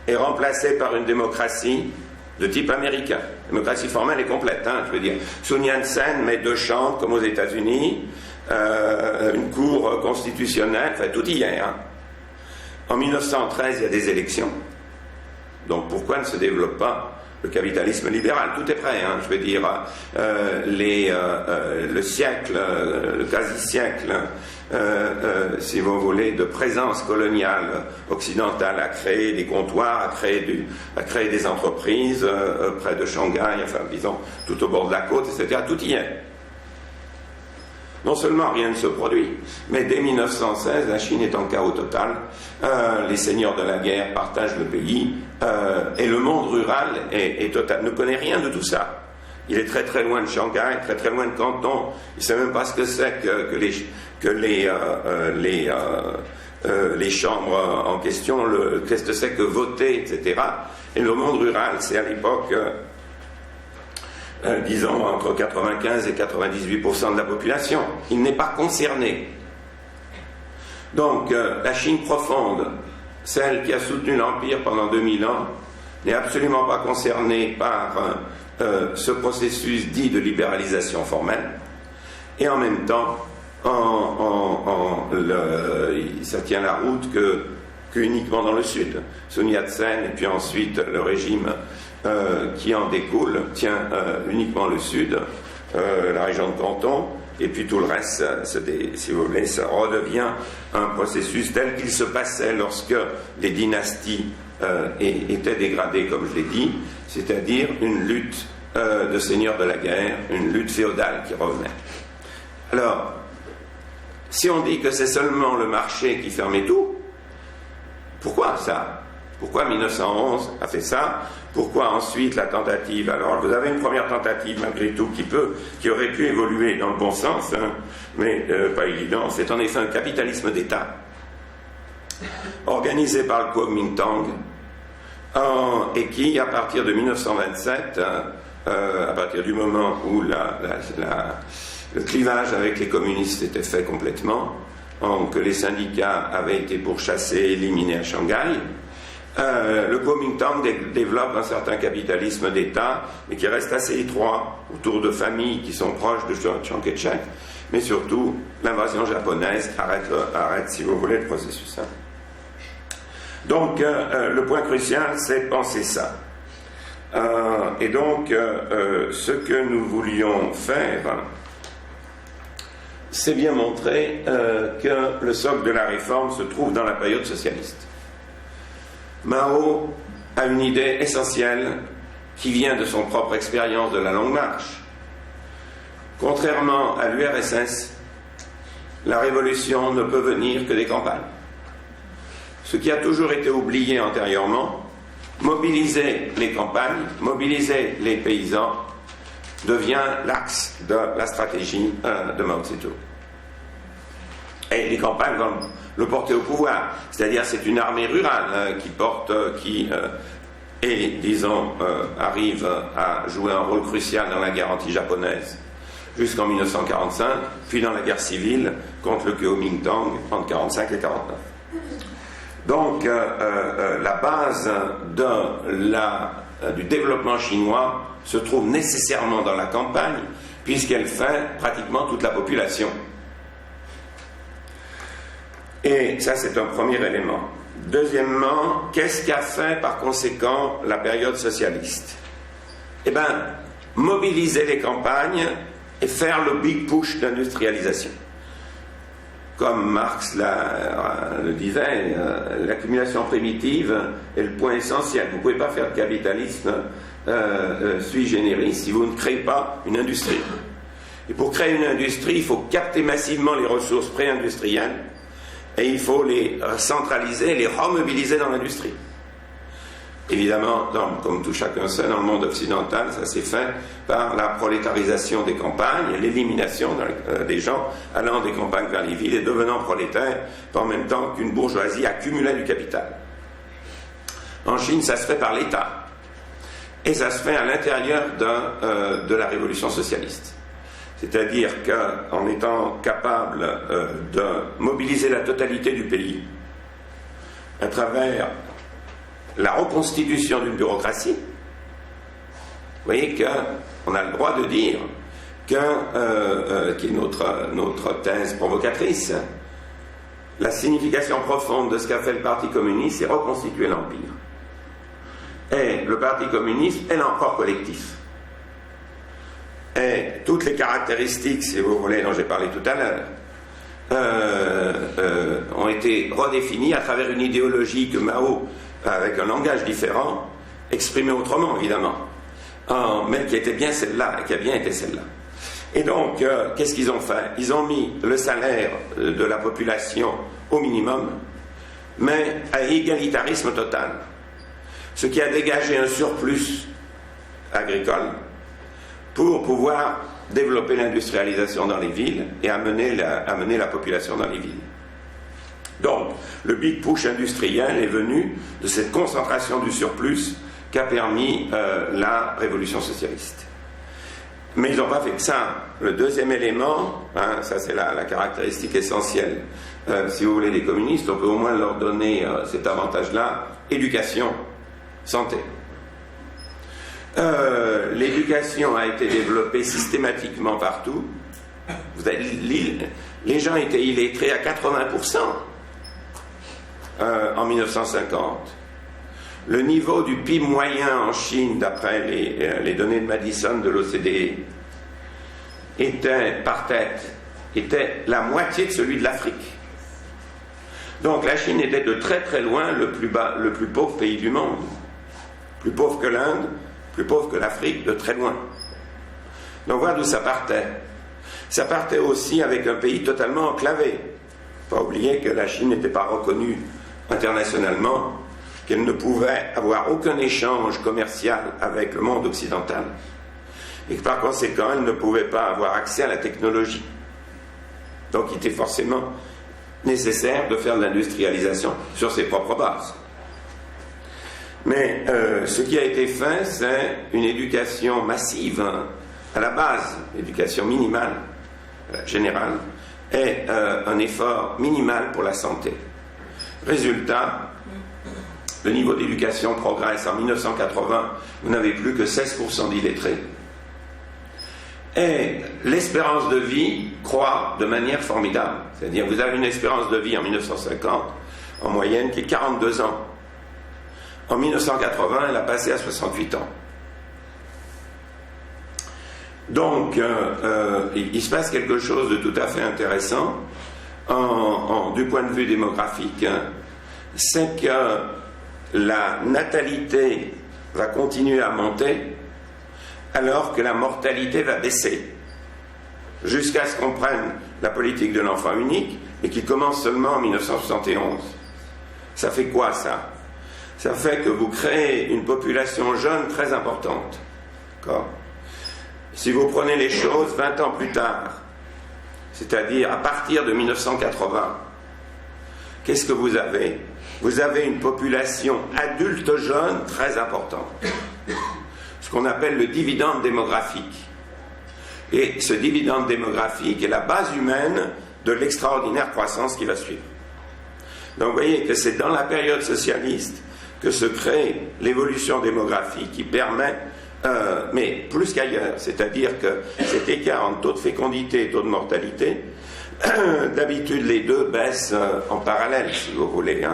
est remplacé par une démocratie de type américain. La démocratie formelle est complète, je veux dire. Sun Yat-sen met 2 chambres, comme aux États-Unis, une cour constitutionnelle, enfin tout y est. En 1913, il y a des élections. Donc pourquoi ne se développe pas le capitalisme libéral? Tout est prêt, je veux dire, le siècle, le quasi-siècle, si vous voulez, de présence coloniale occidentale a créé des comptoirs, a créé des entreprises près de Shanghai, enfin disons, tout au bord de la côte, etc. Tout y est. Non seulement rien ne se produit, mais dès 1916, la Chine est en chaos total. Les seigneurs de la guerre partagent le pays et le monde rural est total, ne connaît rien de tout ça. Il est très très loin de Shanghai, très très loin de Canton. Il ne sait même pas ce que c'est que les chambres en question, qu'est-ce que c'est que voter, etc. Et le monde rural, c'est à l'époque... disons entre 95 et 98% de la population. Il n'est pas concerné. Donc, la Chine profonde, celle qui a soutenu l'Empire pendant 2000 ans, n'est absolument pas concernée par ce processus dit de libéralisation formelle. Et en même temps, ça tient la route que uniquement dans le sud. Sun Yat-sen et puis ensuite le régime qui en découle tient uniquement le sud, la région de Canton, et puis tout le reste, si vous voulez, ça redevient un processus tel qu'il se passait lorsque les dynasties étaient dégradées, comme je l'ai dit, c'est-à-dire une lutte de seigneurs de la guerre, une lutte féodale qui revenait. Alors, si on dit que c'est seulement le marché qui fermait tout, pourquoi ça? Pourquoi 1911 a fait ça? Pourquoi ensuite la tentative? Alors, vous avez une première tentative, malgré tout, qui aurait pu évoluer dans le bon sens, mais pas évident. C'est en effet un capitalisme d'État, organisé par le Kuomintang, et qui, à partir de 1927, à partir du moment où le clivage avec les communistes était fait complètement, que les syndicats avaient été pourchassés, éliminés à Shanghai, le Kuomintang développe un certain capitalisme d'État, mais qui reste assez étroit, autour de familles qui sont proches de Chiang Kai-shek, mais surtout, l'invasion japonaise arrête, si vous voulez, le processus. Donc, le point crucial, c'est penser ça. Et donc, ce que nous voulions faire, c'est bien montrer que le socle de la réforme se trouve dans la période socialiste. Mao a une idée essentielle qui vient de son propre expérience de la Longue Marche. Contrairement à l'URSS, la révolution ne peut venir que des campagnes. Ce qui a toujours été oublié antérieurement, mobiliser les campagnes, mobiliser les paysans, devient l'axe de la stratégie de Mao Tse-tung. Et les campagnes vont le porter au pouvoir. C'est-à-dire c'est une armée rurale qui arrive à jouer un rôle crucial dans la guerre anti-japonaise jusqu'en 1945, puis dans la guerre civile contre le Kuomintang entre 1945 et 1949. Donc la base du développement chinois se trouve nécessairement dans la campagne, puisqu'elle fait pratiquement toute la population. Et ça, c'est un premier élément. Deuxièmement, qu'est-ce qu'a fait par conséquent la période socialiste? Eh bien, mobiliser les campagnes et faire le big push d'industrialisation. Comme Marx le disait, l'accumulation primitive est le point essentiel. Vous ne pouvez pas faire de capitalisme sui generis si vous ne créez pas une industrie. Et pour créer une industrie, il faut capter massivement les ressources pré-industrielles et il faut les centraliser, les remobiliser dans l'industrie. Évidemment, comme tout chacun sait, dans le monde occidental, ça s'est fait par la prolétarisation des campagnes, l'élimination des gens allant des campagnes vers les villes et devenant prolétaires, en même temps qu'une bourgeoisie accumulait du capital. En Chine, ça se fait par l'État. Et ça se fait à l'intérieur de la révolution socialiste. C'est-à-dire qu'en étant capable de mobiliser la totalité du pays à travers la reconstitution d'une bureaucratie, vous voyez qu'on a le droit de dire qui est notre thèse provocatrice, la signification profonde de ce qu'a fait le Parti communiste, c'est reconstituer l'Empire. Et le Parti communiste est l'empereur collectif. Et toutes les caractéristiques, si vous voulez, dont j'ai parlé tout à l'heure, ont été redéfinies à travers une idéologie que Mao, avec un langage différent, exprimait autrement, évidemment, mais qui était bien celle-là, qui a bien été celle-là. Et donc, qu'est-ce qu'ils ont fait? Ils ont mis le salaire de la population au minimum, mais à égalitarisme total. Ce qui a dégagé un surplus agricole pour pouvoir développer l'industrialisation dans les villes et amener la population dans les villes. Donc, le big push industriel est venu de cette concentration du surplus qu'a permis la révolution socialiste. Mais ils n'ont pas fait que ça. Le deuxième élément, ça c'est la caractéristique essentielle, si vous voulez, des communistes, on peut au moins leur donner cet avantage-là, éducation, santé. L'éducation a été développée systématiquement partout. Les gens étaient illettrés à 80% en 1950. Le niveau du PIB moyen en Chine, d'après les données de Madison de l'OCDE, était par tête, était la moitié de celui de l'Afrique. Donc la Chine était de très très loin le plus pauvre pays du monde. Plus pauvre que l'Inde, plus pauvre que l'Afrique, de très loin. Donc voilà d'où ça partait. Ça partait aussi avec un pays totalement enclavé. Pas oublier que la Chine n'était pas reconnue internationalement, qu'elle ne pouvait avoir aucun échange commercial avec le monde occidental, et que par conséquent, elle ne pouvait pas avoir accès à la technologie. Donc il était forcément nécessaire de faire de l'industrialisation sur ses propres bases. Mais ce qui a été fait, c'est une éducation massive, à la base, éducation minimale, générale, et un effort minimal pour la santé. Résultat, le niveau d'éducation progresse. En 1980, vous n'avez plus que 16% d'illettrés. Et l'espérance de vie croît de manière formidable. C'est-à-dire, vous avez une espérance de vie en 1950, en moyenne, qui est 42 ans. En 1980, elle a passé à 68 ans. Donc, il se passe quelque chose de tout à fait intéressant du point de vue démographique. C'est que la natalité va continuer à monter alors que la mortalité va baisser, jusqu'à ce qu'on prenne la politique de l'enfant unique et qui commence seulement en 1971. Ça fait quoi, ça? Ça fait que vous créez une population jeune très importante. D'accord? Si vous prenez les choses 20 ans plus tard, c'est-à-dire à partir de 1980, qu'est-ce que vous avez? Vous avez une population adulte jeune très importante. Ce qu'on appelle le dividende démographique. Et ce dividende démographique est la base humaine de l'extraordinaire croissance qui va suivre. Donc vous voyez que c'est dans la période socialiste que se crée l'évolution démographique qui permet, mais plus qu'ailleurs, c'est-à-dire que cet écart entre taux de fécondité et taux de mortalité, d'habitude les deux baissent en parallèle, si vous voulez.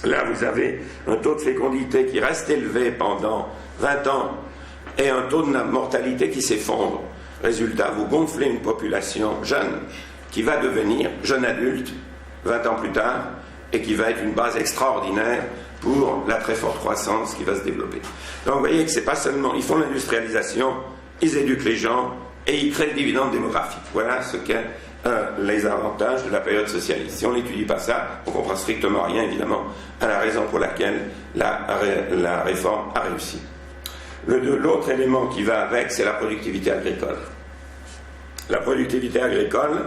Là, vous avez un taux de fécondité qui reste élevé pendant 20 ans et un taux de mortalité qui s'effondre. Résultat, vous gonflez une population jeune qui va devenir jeune adulte 20 ans plus tard et qui va être une base extraordinaire pour la très forte croissance qui va se développer. Donc vous voyez que c'est pas seulement, ils font l'industrialisation, ils éduquent les gens et ils créent le dividende démographique. Voilà ce qu'est les avantages de la période socialiste. Si on n'étudie pas ça, on ne comprend strictement rien, évidemment, à la raison pour laquelle la réforme a réussi. L'autre élément qui va avec, c'est la productivité agricole. La productivité agricole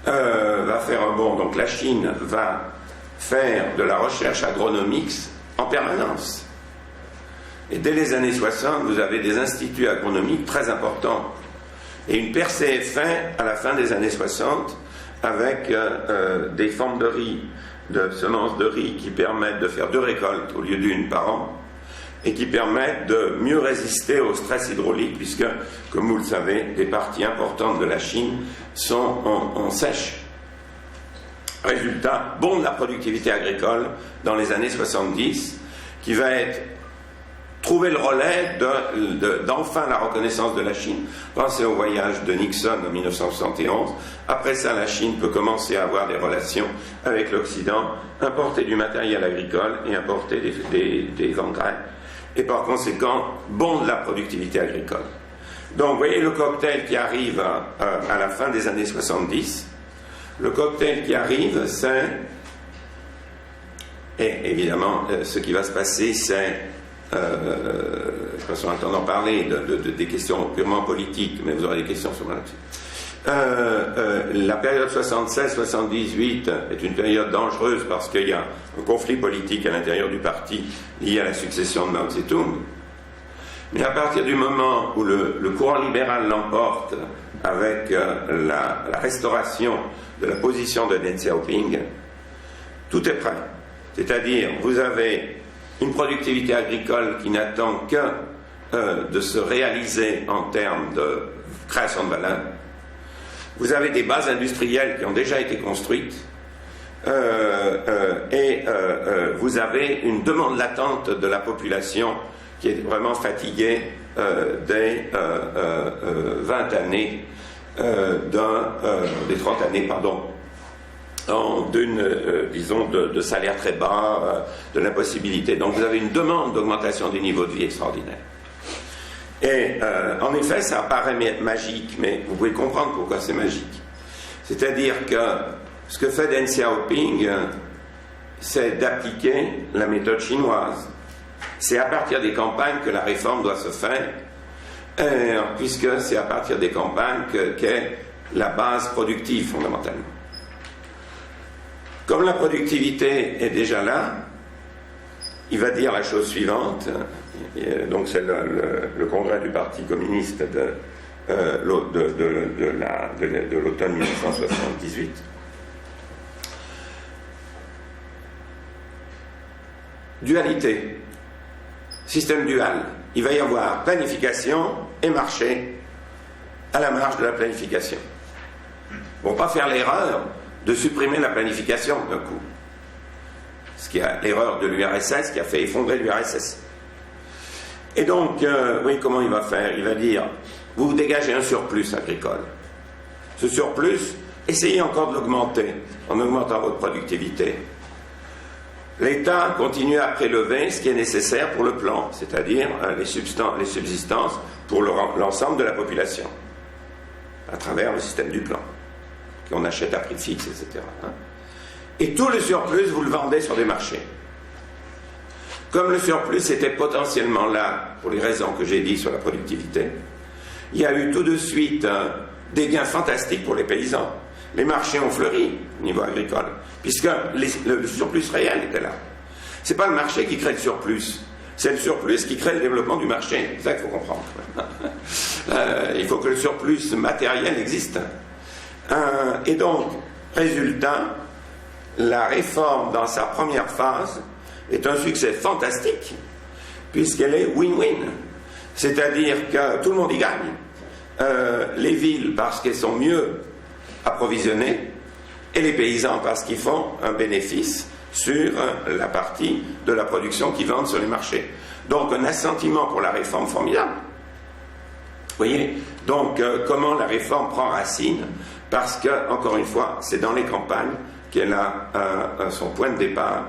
va faire un bond. Donc la Chine va faire de la recherche agronomique en permanence. Et dès les années 60, vous avez des instituts agronomiques très importants. Et une percée est faite à la fin des années 60 avec des formes de riz, de semences de riz qui permettent de faire 2 récoltes au lieu d'1 par an et qui permettent de mieux résister au stress hydraulique puisque, comme vous le savez, des parties importantes de la Chine sont en sèche. Résultat, bond de la productivité agricole dans les années 70 qui va être trouver le relais d'enfin la reconnaissance de la Chine. Pensez au voyage de Nixon en 1971. Après ça, la Chine peut commencer à avoir des relations avec l'Occident, importer du matériel agricole et importer des engrais. Et par conséquent, bond de la productivité agricole. Donc, vous voyez le cocktail qui arrive à la fin des années 70. Le cocktail qui arrive, c'est... Et évidemment, ce qui va se passer, c'est... je pense qu'on entend parler des questions purement politiques, mais vous aurez des questions sur là-dessus. La période 76-78 est une période dangereuse parce qu'il y a un conflit politique à l'intérieur du parti lié à la succession de Mao Tse-tung. Mais à partir du moment où le courant libéral l'emporte avec la restauration de la position de Deng Xiaoping, tout est prêt. C'est-à-dire, vous avez une productivité agricole qui n'attend que de se réaliser en termes de création de valeur. Vous avez des bases industrielles qui ont déjà été construites et vous avez une demande latente de la population qui est vraiment fatiguée des 20 années, des 30 années, pardon, disons, de salaire très bas, de l'impossibilité. Donc vous avez une demande d'augmentation du niveau de vie extraordinaire. Et en effet, ça paraît magique, mais vous pouvez comprendre pourquoi c'est magique. C'est-à-dire que ce que fait Deng Xiaoping, c'est d'appliquer la méthode chinoise. C'est à partir des campagnes que la réforme doit se faire, puisque c'est à partir des campagnes qu'est la base productive, fondamentalement. Comme la productivité est déjà là, il va dire la chose suivante, donc c'est le congrès du Parti communiste de l'automne 1978. Dualité, système dual. Il va y avoir planification et marché à la marge de la planification. Pour ne pas faire l'erreur de supprimer la planification d'un coup. Ce qui est l'erreur de l'URSS qui a fait effondrer l'URSS. Et donc, oui, comment il va faire? Il va dire, vous dégagez un surplus agricole. Ce surplus, essayez encore de l'augmenter en augmentant votre productivité. L'État continue à prélever ce qui est nécessaire pour le plan, c'est-à-dire les subsistances pour l'ensemble de la population, à travers le système du plan, qu'on achète à prix fixe, etc. Et tout le surplus, vous le vendez sur des marchés. Comme le surplus était potentiellement là, pour les raisons que j'ai dit sur la productivité, il y a eu tout de suite des gains fantastiques pour les paysans. Les marchés ont fleuri au niveau agricole, puisque le surplus réel était là. Ce n'est pas le marché qui crée le surplus, c'est le surplus qui crée le développement du marché. C'est ça qu'il faut comprendre. Il faut que le surplus matériel existe. Et donc, résultat, la réforme dans sa première phase est un succès fantastique, puisqu'elle est win-win. C'est-à-dire que tout le monde y gagne. Les villes, parce qu'elles sont mieux approvisionnées, et les paysans, parce qu'ils font un bénéfice sur la partie de la production qu'ils vendent sur les marchés. Donc, un assentiment pour la réforme formidable. Vous voyez? Donc, comment la réforme prend racine? Parce que, encore une fois, c'est dans les campagnes qu'elle a son point de départ.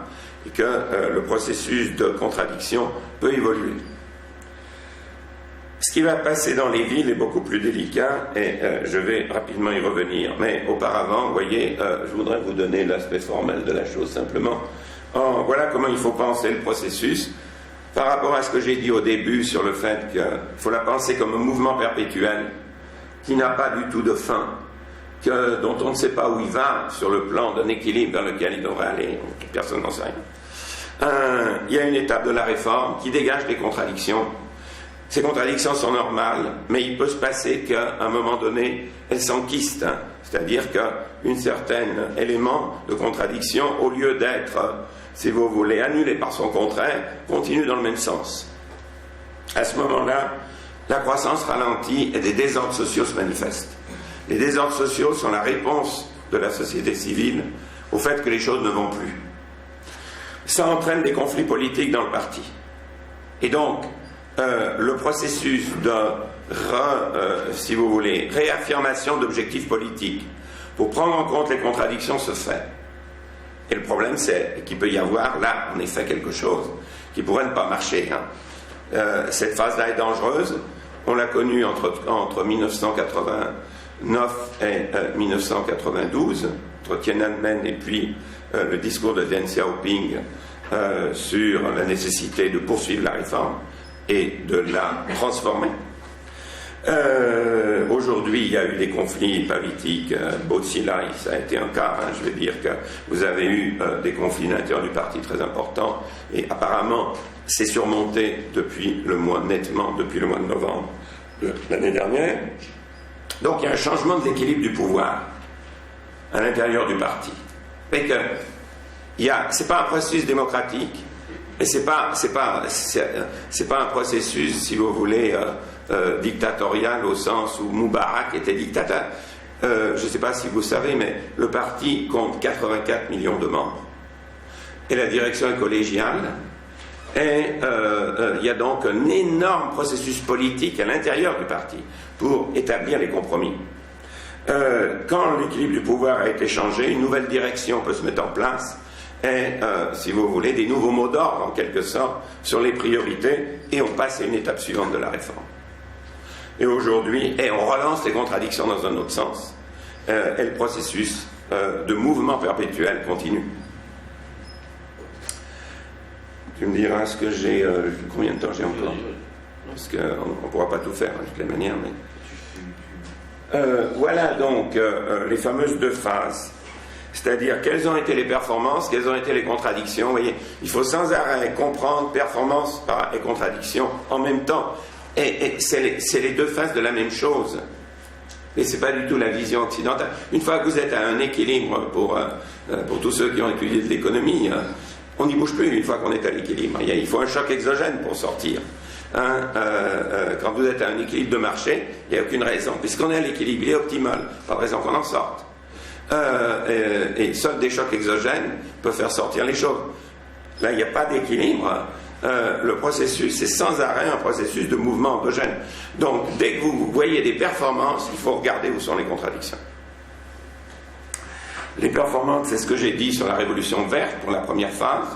et que le processus de contradiction peut évoluer. Ce qui va passer dans les villes est beaucoup plus délicat et je vais rapidement y revenir. Mais auparavant, vous voyez, je voudrais vous donner l'aspect formel de la chose simplement. Voilà comment il faut penser le processus par rapport à ce que j'ai dit au début sur le fait qu'il faut la penser comme un mouvement perpétuel qui n'a pas du tout de fin, dont on ne sait pas où il va sur le plan d'un équilibre vers lequel il devrait aller. Personne n'en sait rien. Il y a une étape de la réforme qui dégage des contradictions. Ces contradictions sont normales, mais il peut se passer qu'à un moment donné, elles s'enquistent. C'est-à-dire qu'un certain élément de contradiction, au lieu d'être, si vous voulez, annulé par son contraire, continue dans le même sens. À ce moment-là, la croissance ralentit et des désordres sociaux se manifestent. Les désordres sociaux sont la réponse de la société civile au fait que les choses ne vont plus. Ça entraîne des conflits politiques dans le parti. Et donc, le processus de, si vous voulez, réaffirmation d'objectifs politiques pour prendre en compte les contradictions se fait. Et le problème, c'est qu'il peut y avoir là, en effet, quelque chose qui pourrait ne pas marcher. Cette phase-là est dangereuse. On l'a connue entre 1989 et 1992, entre Tiananmen et puis le discours de Deng Xiaoping sur la nécessité de poursuivre la réforme et de la transformer. Aujourd'hui, il y a eu des conflits politiques. Botsila, ça a été un cas. Je vais dire que vous avez eu des conflits à l'intérieur du parti très importants. Et apparemment, c'est surmonté nettement depuis le mois de novembre de l'année dernière. Donc, il y a un changement de l'équilibre du pouvoir à l'intérieur du parti. Mais que c'est pas un processus démocratique. Et c'est pas un processus, si vous voulez, dictatorial au sens où Moubarak était dictateur. Je ne sais pas si vous savez, mais le parti compte 84 millions de membres. Et la direction est collégiale. Et il y a donc un énorme processus politique à l'intérieur du parti pour établir les compromis. Quand l'équilibre du pouvoir a été changé, une nouvelle direction peut se mettre en place. Et, si vous voulez, des nouveaux mots d'ordre, en quelque sorte, sur les priorités, et on passe à une étape suivante de la réforme. Et aujourd'hui, on relance les contradictions dans un autre sens, et le processus de mouvement perpétuel continue. Tu me diras ce que j'ai, combien de temps j'ai encore? Parce qu'on ne pourra pas tout faire, de toutes les manières, mais... voilà donc les fameuses deux phases. C'est-à-dire, quelles ont été les performances, quelles ont été les contradictions. Vous voyez, il faut sans arrêt comprendre performance et contradiction en même temps. Et c'est les deux faces de la même chose. Mais ce n'est pas du tout la vision occidentale. Une fois que vous êtes à un équilibre, pour tous ceux qui ont étudié de l'économie, on n'y bouge plus une fois qu'on est à l'équilibre. Il faut un choc exogène pour sortir. Quand vous êtes à un équilibre de marché, il n'y a aucune raison. Puisqu'on est à l'équilibre, il est optimal. Pas de raison qu'on en sorte. Et seuls des chocs exogènes peuvent faire sortir les choses. Là, il n'y a pas d'équilibre. Le processus, c'est sans arrêt un processus de mouvement endogène. Donc, dès que vous voyez des performances, il faut regarder où sont les contradictions. Les performances, c'est ce que j'ai dit sur la révolution verte pour la première phase.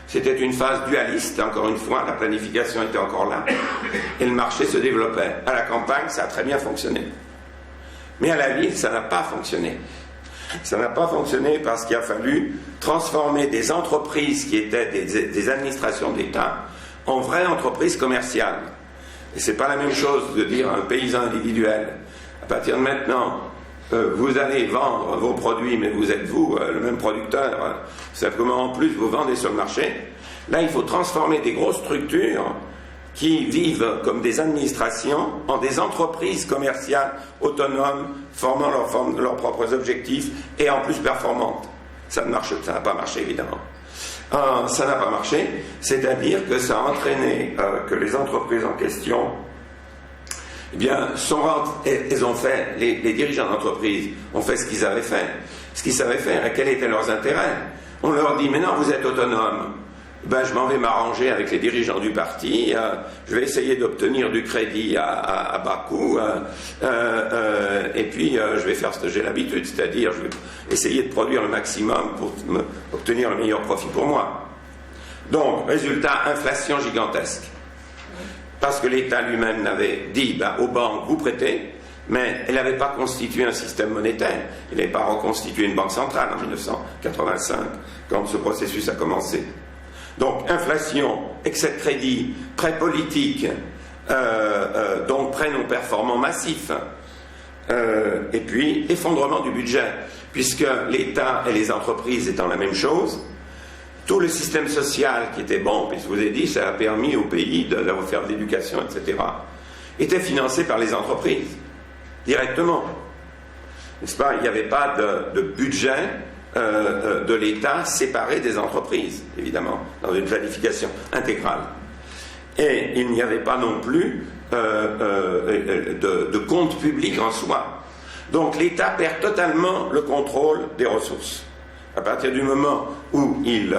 C'était une phase dualiste, encore une fois, la planification était encore là, et le marché se développait. À la campagne, ça a très bien fonctionné. Mais à la ville, ça n'a pas fonctionné. Ça n'a pas fonctionné parce qu'il a fallu transformer des entreprises qui étaient des administrations d'État en vraies entreprises commerciales. Et c'est pas la même chose de dire à un paysan individuel, à partir de maintenant, vous allez vendre vos produits, mais vous êtes vous, le même producteur, simplement en plus vous vendez sur le marché. Là, il faut transformer des grosses structures qui vivent comme des administrations en des entreprises commerciales autonomes, formant leurs propres objectifs et en plus performantes. Ça n'a pas marché évidemment. Ça n'a pas marché, c'est-à-dire que ça a entraîné que les entreprises en question, eh bien, elles ont fait, les dirigeants d'entreprise ont fait ce qu'ils avaient fait, ce qu'ils savaient faire et quels étaient leurs intérêts. On leur dit, mais non, vous êtes autonome. Ben, je m'en vais m'arranger avec les dirigeants du parti, je vais essayer d'obtenir du crédit à bas coût, et puis je vais faire ce que j'ai l'habitude, c'est-à-dire je vais essayer de produire le maximum pour obtenir le meilleur profit pour moi. Donc, résultat, inflation gigantesque. Parce que l'État lui-même avait dit aux banques, vous prêtez, mais elle n'avait pas constitué un système monétaire. Il n'avait pas reconstitué une banque centrale en 1985, quand ce processus a commencé. Donc, inflation, excès de crédit, prêts politiques, donc prêts non performants massifs, et puis effondrement du budget, puisque l'État et les entreprises étant la même chose, tout le système social qui était bon, puisque je vous ai dit, ça a permis au pays de faire de l'éducation, etc., était financé par les entreprises, directement. N'est-ce pas? Il n'y avait pas de budget de l'État séparé des entreprises, évidemment, dans une planification intégrale. Et il n'y avait pas non plus de compte public en soi. Donc l'État perd totalement le contrôle des ressources. À partir du moment où il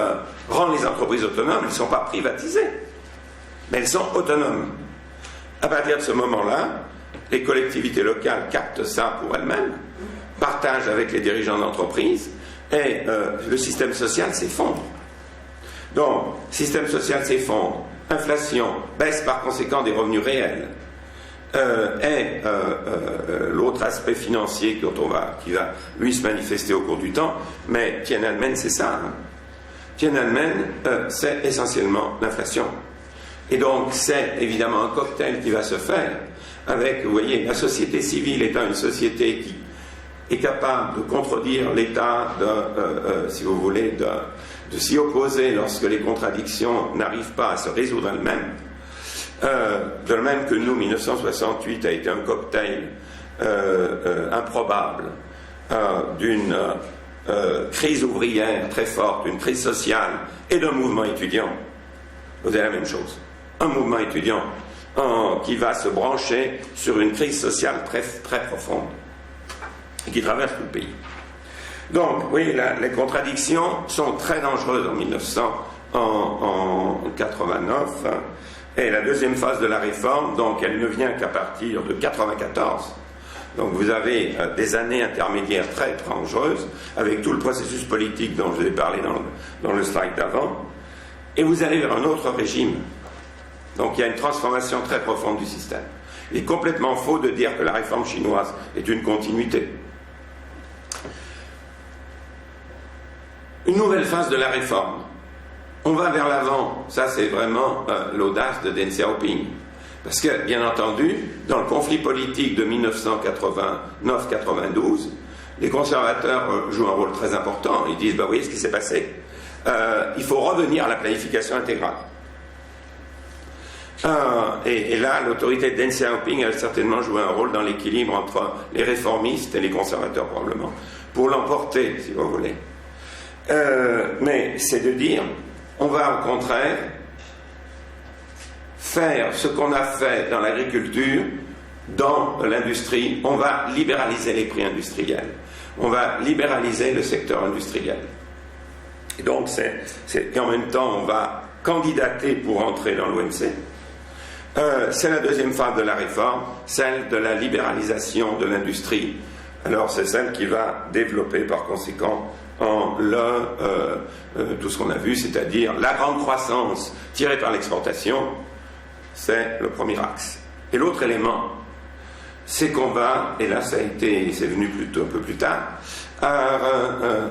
rend les entreprises autonomes, elles ne sont pas privatisées, mais elles sont autonomes. À partir de ce moment-là, les collectivités locales captent ça pour elles-mêmes, partagent avec les dirigeants d'entreprise, et le système social s'effondre. Donc, système social s'effondre, inflation, baisse par conséquent des revenus réels, et l'autre aspect financier qui va lui se manifester au cours du temps, mais Tiananmen c'est ça. Tiananmen c'est essentiellement l'inflation. Et donc c'est évidemment un cocktail qui va se faire avec, vous voyez, la société civile étant une société qui est capable de contredire l'État, si vous voulez, de s'y opposer lorsque les contradictions n'arrivent pas à se résoudre elles-mêmes. De même que nous, 1968 a été un cocktail improbable d'une crise ouvrière très forte, une crise sociale et d'un mouvement étudiant. Vous avez la même chose. Un mouvement étudiant qui va se brancher sur une crise sociale très, très profonde et qui traverse tout le pays. Donc, oui, les contradictions sont très dangereuses en 1989. Et la deuxième phase de la réforme, donc, elle ne vient qu'à partir de 1994. Donc vous avez des années intermédiaires très dangereuses, avec tout le processus politique dont je vous ai parlé dans le slide d'avant, et vous allez vers un autre régime. Donc il y a une transformation très profonde du système. Il est complètement faux de dire que la réforme chinoise est une continuité. Une nouvelle phase de la réforme. On va vers l'avant. Ça, c'est vraiment l'audace de Deng Xiaoping. Parce que, bien entendu, dans le conflit politique de 1989-92, les conservateurs jouent un rôle très important. Ils disent, vous voyez ce qui s'est passé. Il faut revenir à la planification intégrale. Et là, l'autorité de Deng Xiaoping a certainement joué un rôle dans l'équilibre entre les réformistes et les conservateurs, probablement, pour l'emporter, si vous voulez. Mais c'est de dire, on va au contraire faire ce qu'on a fait dans l'agriculture, dans l'industrie. On va libéraliser les prix industriels. On va libéraliser le secteur industriel. Et donc, et en même temps, on va candidater pour entrer dans l'OMC. C'est la deuxième phase de la réforme, celle de la libéralisation de l'industrie. Alors, c'est celle qui va développer, par conséquent, tout ce qu'on a vu, c'est-à-dire la grande croissance tirée par l'exportation. C'est le premier axe. Et l'autre élément, c'est qu'on va, et là c'est venu un peu plus tard,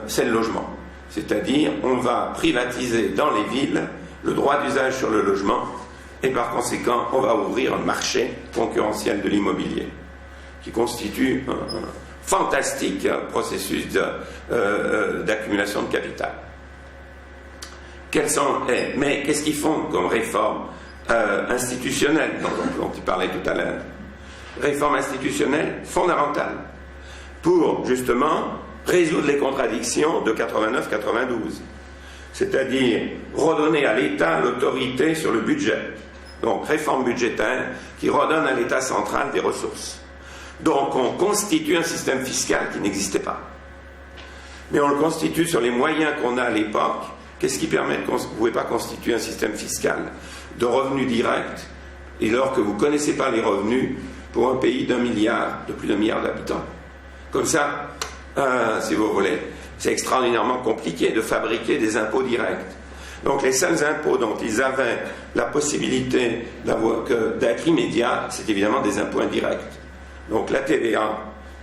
c'est le logement. C'est-à-dire, on va privatiser dans les villes le droit d'usage sur le logement, et par conséquent, on va ouvrir un marché concurrentiel de l'immobilier, qui constitue un fantastique processus d'accumulation de capital. Mais qu'est-ce qu'ils font comme réforme institutionnelle dont il parlait tout à l'heure? Réforme institutionnelle fondamentale pour justement résoudre les contradictions de 89-92, c'est-à-dire redonner à l'État l'autorité sur le budget. Donc réforme budgétaire qui redonne à l'État central des ressources. Donc on constitue un système fiscal qui n'existait pas. Mais on le constitue sur les moyens qu'on a à l'époque. Qu'est-ce qui permet vous ne pouvez pas constituer un système fiscal de revenus directs, et alors que vous ne connaissez pas les revenus pour un pays de plus d'un milliard d'habitants. Comme ça, si vous voulez, c'est extraordinairement compliqué de fabriquer des impôts directs. Donc les seuls impôts dont ils avaient la possibilité d'être immédiats, c'est évidemment des impôts indirects. Donc la TVA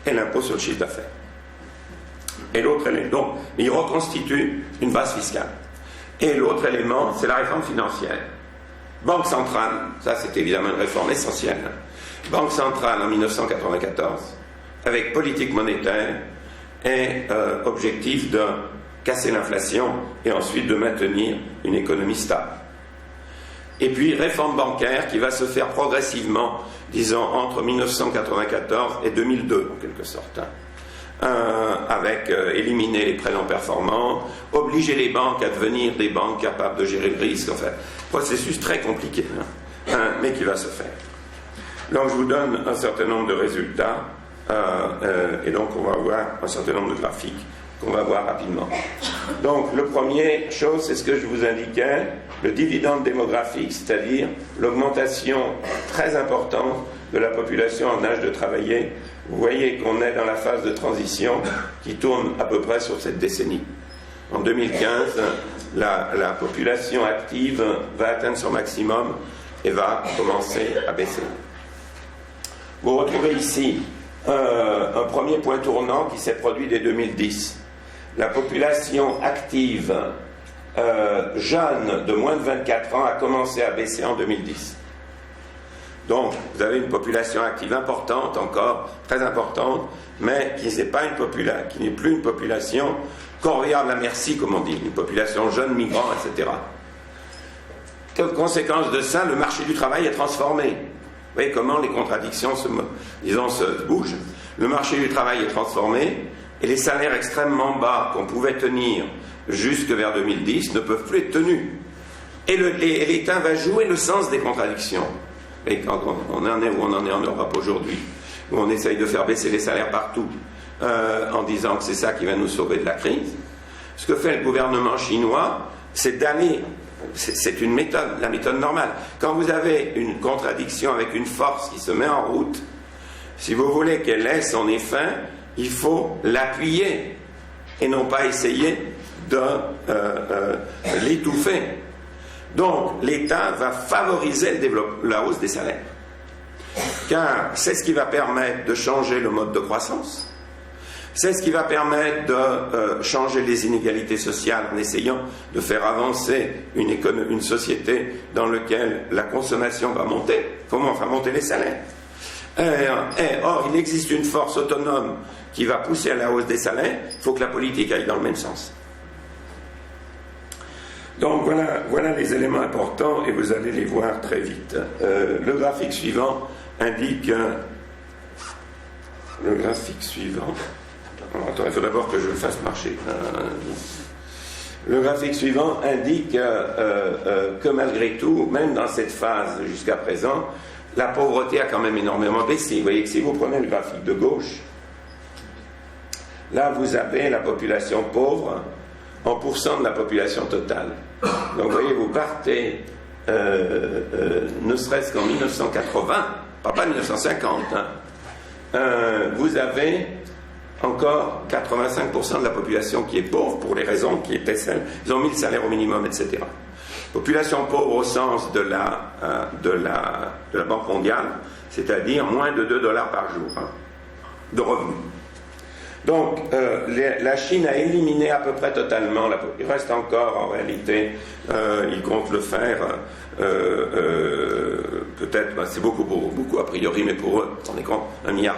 et l'impôt sur le chiffre d'affaires. Et l'autre élément, donc ils reconstituent une base fiscale. Et l'autre élément, c'est la réforme financière. Banque centrale, ça c'est évidemment une réforme essentielle. Banque centrale en 1994, avec politique monétaire et objectif de casser l'inflation et ensuite de maintenir une économie stable. Et puis réforme bancaire qui va se faire progressivement, disons entre 1994 et 2002 en quelque sorte. Avec éliminer les prêts non performants, obliger les banques à devenir des banques capables de gérer le risque, enfin, processus très compliqué, mais qui va se faire. Donc je vous donne un certain nombre de résultats, et donc on va voir un certain nombre de graphiques qu'on va voir rapidement. Donc le premier chose, c'est ce que je vous indiquais, le dividende démographique, c'est-à-dire l'augmentation très importante de la population en âge de travailler. Vous voyez qu'on est dans la phase de transition qui tourne à peu près sur cette décennie. En 2015, la population active va atteindre son maximum et va commencer à baisser. Vous retrouvez ici un premier point tournant qui s'est produit dès 2010. La population active jeune de moins de 24 ans a commencé à baisser en 2010. Donc, vous avez une population active importante encore, très importante, mais qui n'est plus une population corvéable à merci, comme on dit, une population jeune, migrant, etc. Conséquence de ça, le marché du travail est transformé. Vous voyez comment les contradictions se bougent. Le marché du travail est transformé, et les salaires extrêmement bas qu'on pouvait tenir jusque vers 2010 ne peuvent plus être tenus. Et l'État va jouer le sens des contradictions. Et quand on en est où on en est en Europe aujourd'hui, où on essaye de faire baisser les salaires partout, en disant que c'est ça qui va nous sauver de la crise, ce que fait le gouvernement chinois, c'est d'aller, c'est une méthode, la méthode normale. Quand vous avez une contradiction avec une force qui se met en route, si vous voulez qu'elle ait son effet, il faut l'appuyer et non pas essayer de l'étouffer. Donc, l'État va favoriser la hausse des salaires. Car c'est ce qui va permettre de changer le mode de croissance. C'est ce qui va permettre de changer les inégalités sociales en essayant de faire avancer une société dans laquelle la consommation va monter. Comment faire monter les salaires? Or, il existe une force autonome qui va pousser à la hausse des salaires. Il faut que la politique aille dans le même sens. Donc voilà les éléments importants et vous allez les voir très vite. Le graphique suivant indique... Le graphique suivant... Attends, il faut d'abord que je le fasse marcher. Le graphique suivant indique que malgré tout, même dans cette phase jusqu'à présent, la pauvreté a quand même énormément baissé. Vous voyez que si vous prenez le graphique de gauche, là vous avez la population pauvre en pourcent de la population totale. Donc vous voyez, vous partez ne serait-ce qu'en 1980, pas 1950, vous avez encore 85% de la population qui est pauvre pour les raisons qui étaient celles. Ils ont mis le salaire au minimum, etc. Population pauvre au sens de la Banque mondiale, c'est-à-dire moins de $2 par jour de revenus. Donc, la Chine a éliminé à peu près totalement, il reste encore en réalité, ils comptent le faire, peut-être, c'est beaucoup a priori, mais pour eux, on est compte, 1,4 milliard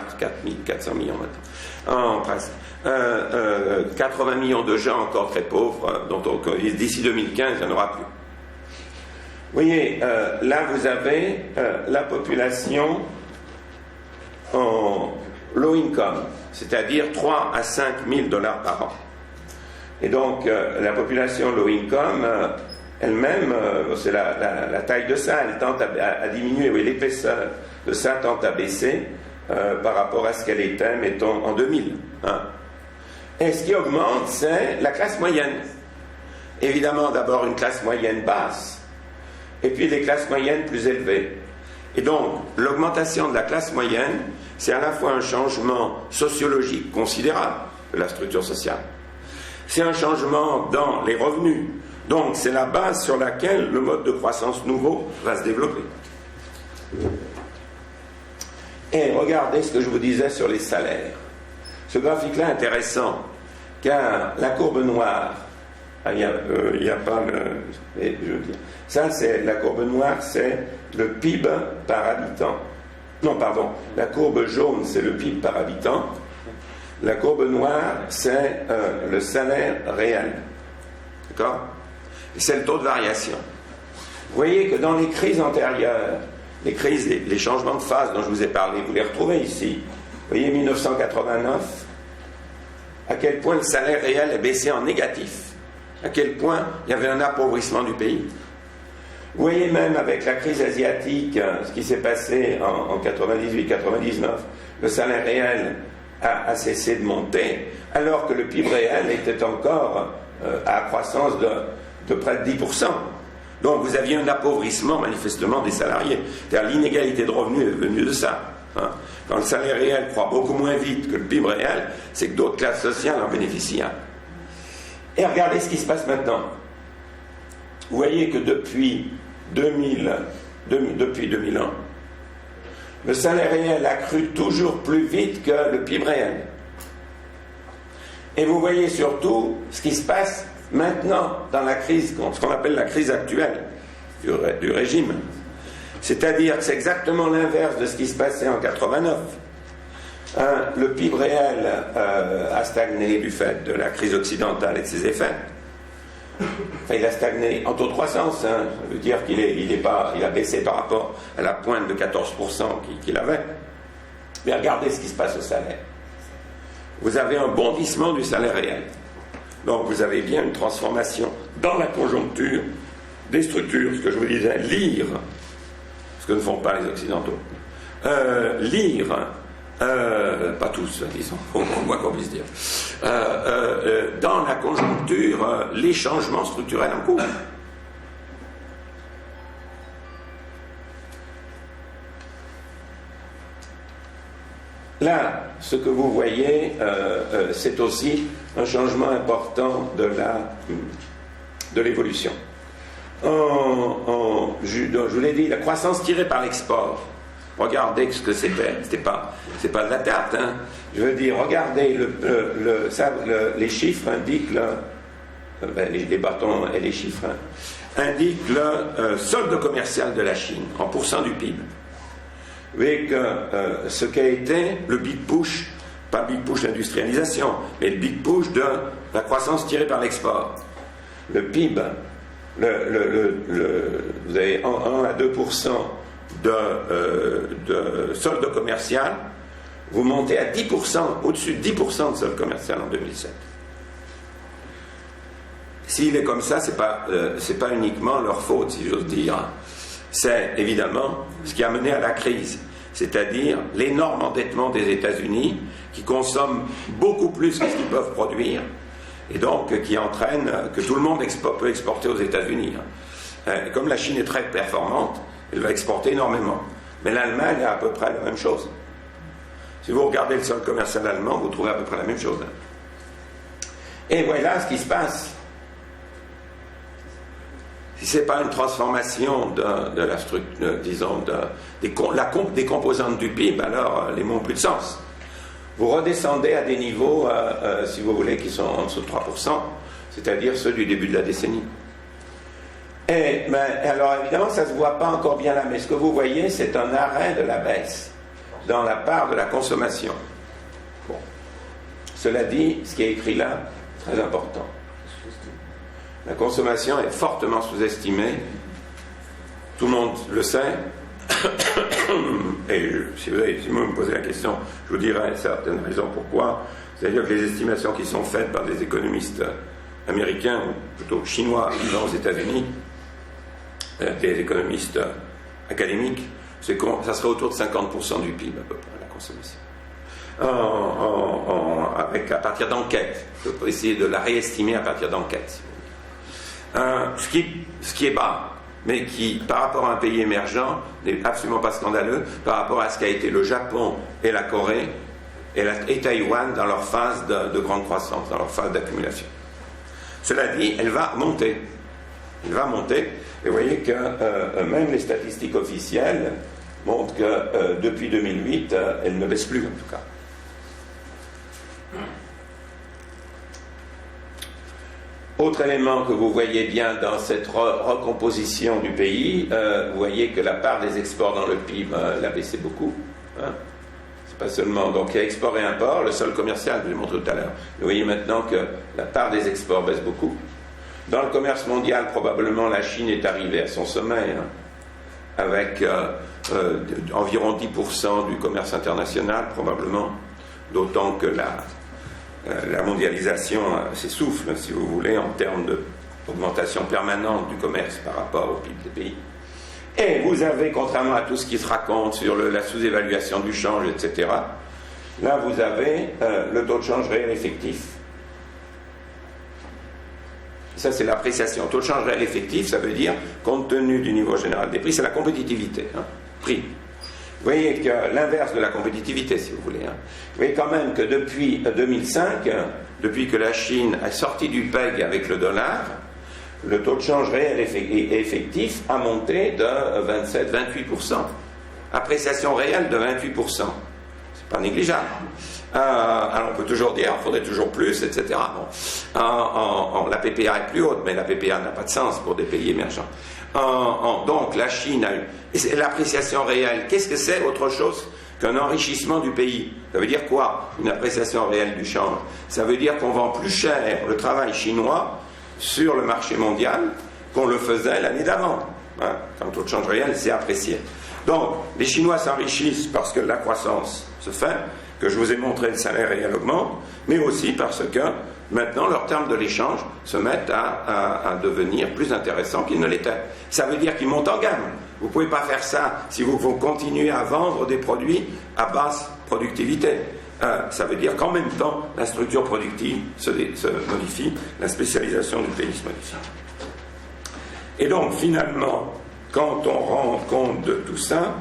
maintenant, en presque. 80 millions de gens encore très pauvres, dont d'ici 2015, il n'y en aura plus. Vous voyez, là vous avez la population en low income, c'est-à-dire 3 à 5 000 $ par an. Et donc, la population low income, elle-même, c'est la taille de ça, elle tente à diminuer, oui, l'épaisseur de ça tente à baisser par rapport à ce qu'elle était, mettons, en 2000. Et ce qui augmente, c'est la classe moyenne. Évidemment, d'abord une classe moyenne basse, et puis des classes moyennes plus élevées. Et donc, l'augmentation de la classe moyenne, c'est à la fois un changement sociologique considérable de la structure sociale. C'est un changement dans les revenus, Donc c'est la base sur laquelle le mode de croissance nouveau va se développer. Et regardez ce que je vous disais sur les salaires. Ce graphique-là est intéressant, car la courbe noire, il n'y a pas le... je veux dire, ça, c'est la courbe noire, c'est le PIB par habitant. Non, pardon, la courbe jaune, c'est le PIB par habitant. La courbe noire, c'est le salaire réel. D'accord? C'est le taux de variation. Vous voyez que dans les crises antérieures, les crises, les changements de phase dont je vous ai parlé, vous les retrouvez ici. Vous voyez 1989, à quel point le salaire réel est baissé en négatif, à quel point il y avait un appauvrissement du pays. Vous voyez même avec la crise asiatique, ce qui s'est passé en 98-99, le salaire réel a cessé de monter, alors que le PIB réel était encore à croissance de près de 10%. Donc vous aviez un appauvrissement manifestement des salariés. C'est-à-dire l'inégalité de revenus est venue de ça. Hein. Quand le salaire réel croît beaucoup moins vite que le PIB réel, c'est que d'autres classes sociales en bénéficient. Et regardez ce qui se passe maintenant. Vous voyez que depuis 2001, le salaire réel a cru toujours plus vite que le PIB réel. Et vous voyez surtout ce qui se passe maintenant dans la crise, ce qu'on appelle la crise actuelle du régime. C'est-à-dire que c'est exactement l'inverse de ce qui se passait en 89. Le PIB réel a stagné du fait de la crise occidentale et de ses effets. Enfin, il a stagné en taux de croissance, ça veut dire il a baissé par rapport à la pointe de 14% qu'il avait. Mais regardez ce qui se passe au salaire. Vous avez un bondissement du salaire réel. Donc vous avez bien une transformation dans la conjoncture des structures, ce que je vous disais, lire, ce que ne font pas les Occidentaux, lire, pas tous, disons, au moins qu'on puisse dire, dans la conjoncture, les changements structurels en cours. Là, ce que vous voyez, c'est aussi un changement important de l'évolution. Je vous l'ai dit, la croissance tirée par l'export. Regardez ce que c'était. C'est pas de la tarte. Hein. Je veux dire, regardez, les chiffres indiquent, les bâtons et les chiffres indiquent le solde commercial de la Chine en pourcent du PIB. Vous voyez que ce qu'a été le big push, pas le big push d'industrialisation, mais le big push de la croissance tirée par l'export. Le PIB, vous avez 1 à 2% de solde commercial, vous montez à 10%, au-dessus de 10% de solde commercial en 2007. S'il est comme ça, c'est pas uniquement leur faute, si j'ose dire. C'est évidemment ce qui a mené à la crise, c'est-à-dire l'énorme endettement des États-Unis qui consomment beaucoup plus que ce qu'ils peuvent produire et donc qui entraîne que tout le monde peut exporter aux États-Unis. Comme la Chine est très performante, elle va exporter énormément. Mais l'Allemagne a à peu près la même chose. Si vous regardez le solde commercial allemand, vous trouvez à peu près la même chose. Et voilà ce qui se passe. Si ce n'est pas une transformation de la structure, disons, des composantes du PIB, alors les mots n'ont plus de sens. Vous redescendez à des niveaux, si vous voulez, qui sont en dessous de 3%, c'est-à-dire ceux du début de la décennie. Alors évidemment, ça ne se voit pas encore bien là, mais ce que vous voyez, c'est un arrêt de la baisse dans la part de la consommation. Bon. Cela dit, ce qui est écrit là, très important. La consommation est fortement sous-estimée. Tout le monde le sait. Et si vous me posez la question, je vous dirai certaines raisons pourquoi. C'est-à-dire que les estimations qui sont faites par des économistes américains, ou plutôt chinois, vivant aux États-Unis, des économistes académiques, c'est que ça serait autour de 50% du PIB à peu près, la consommation. À partir d'enquêtes. On peut essayer de la réestimer à partir d'enquêtes. Ce qui est bas, mais qui, par rapport à un pays émergent, n'est absolument pas scandaleux, par rapport à ce qu'a été le Japon et la Corée et Taïwan dans leur phase de grande croissance, dans leur phase d'accumulation. Cela dit, elle va monter. Elle va monter. Et vous voyez que même les statistiques officielles montrent que depuis 2008, elle ne baisse plus en tout cas. Autre élément que vous voyez bien dans cette recomposition du pays, vous voyez que la part des exports dans le PIB l'a baissé beaucoup. Hein. C'est pas seulement, donc il y a export et import, le solde commercial, je vous l'ai montré tout à l'heure. Vous voyez maintenant que la part des exports baisse beaucoup. Dans le commerce mondial, probablement la Chine est arrivée à son sommet, hein, avec environ 10% du commerce international, probablement, d'autant que la mondialisation s'essouffle, si vous voulez, en termes d'augmentation permanente du commerce par rapport au PIB des pays. Et vous avez, contrairement à tout ce qui se raconte sur la sous-évaluation du change, etc., là vous avez le taux de change réel effectif. Ça, c'est l'appréciation. Taux de change réel effectif, ça veut dire, compte tenu du niveau général des prix, c'est la compétitivité, hein, prix. Vous voyez que l'inverse de la compétitivité, si vous voulez. Hein. Vous voyez quand même que depuis 2005, depuis que la Chine a sorti du PEG avec le dollar, le taux de change réel et effectif a monté de 27-28%. Appréciation réelle de 28%. C'est pas négligeable. Alors on peut toujours dire, il faudrait toujours plus, etc. Bon. La PPA est plus haute, mais la PPA n'a pas de sens pour des pays émergents. Donc la Chine a eu... L'appréciation réelle, qu'est-ce que c'est autre chose qu'un enrichissement du pays? Ça veut dire quoi, une appréciation réelle du change? Ça veut dire qu'on vend plus cher le travail chinois sur le marché mondial qu'on le faisait l'année d'avant. Hein, quand le taux de change réel s'est apprécié. Donc, les Chinois s'enrichissent parce que la croissance se fait, que je vous ai montré le salaire réel augmente, mais aussi parce que maintenant leurs termes de l'échange se mettent à devenir plus intéressants qu'ils ne l'étaient. Ça veut dire qu'ils montent en gamme. Vous ne pouvez pas faire ça si vous continuez à vendre des produits à basse productivité. Ça veut dire qu'en même temps, la structure productive se modifie, la spécialisation du pays se modifie. Et donc, finalement, quand on rend compte de tout ça,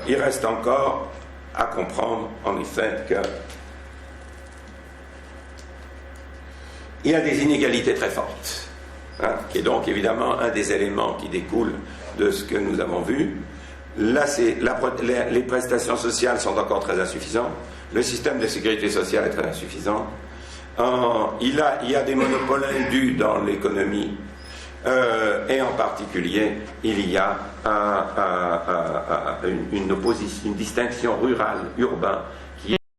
il reste encore à comprendre, en effet, qu'il y a des inégalités très fortes, hein, qui est donc évidemment un des éléments qui découle de ce que nous avons vu. Là, les prestations sociales sont encore très insuffisantes. Le système de sécurité sociale est très insuffisant. Il y a des monopoles indus dans l'économie. Et en particulier, il y a une distinction rurale-urbain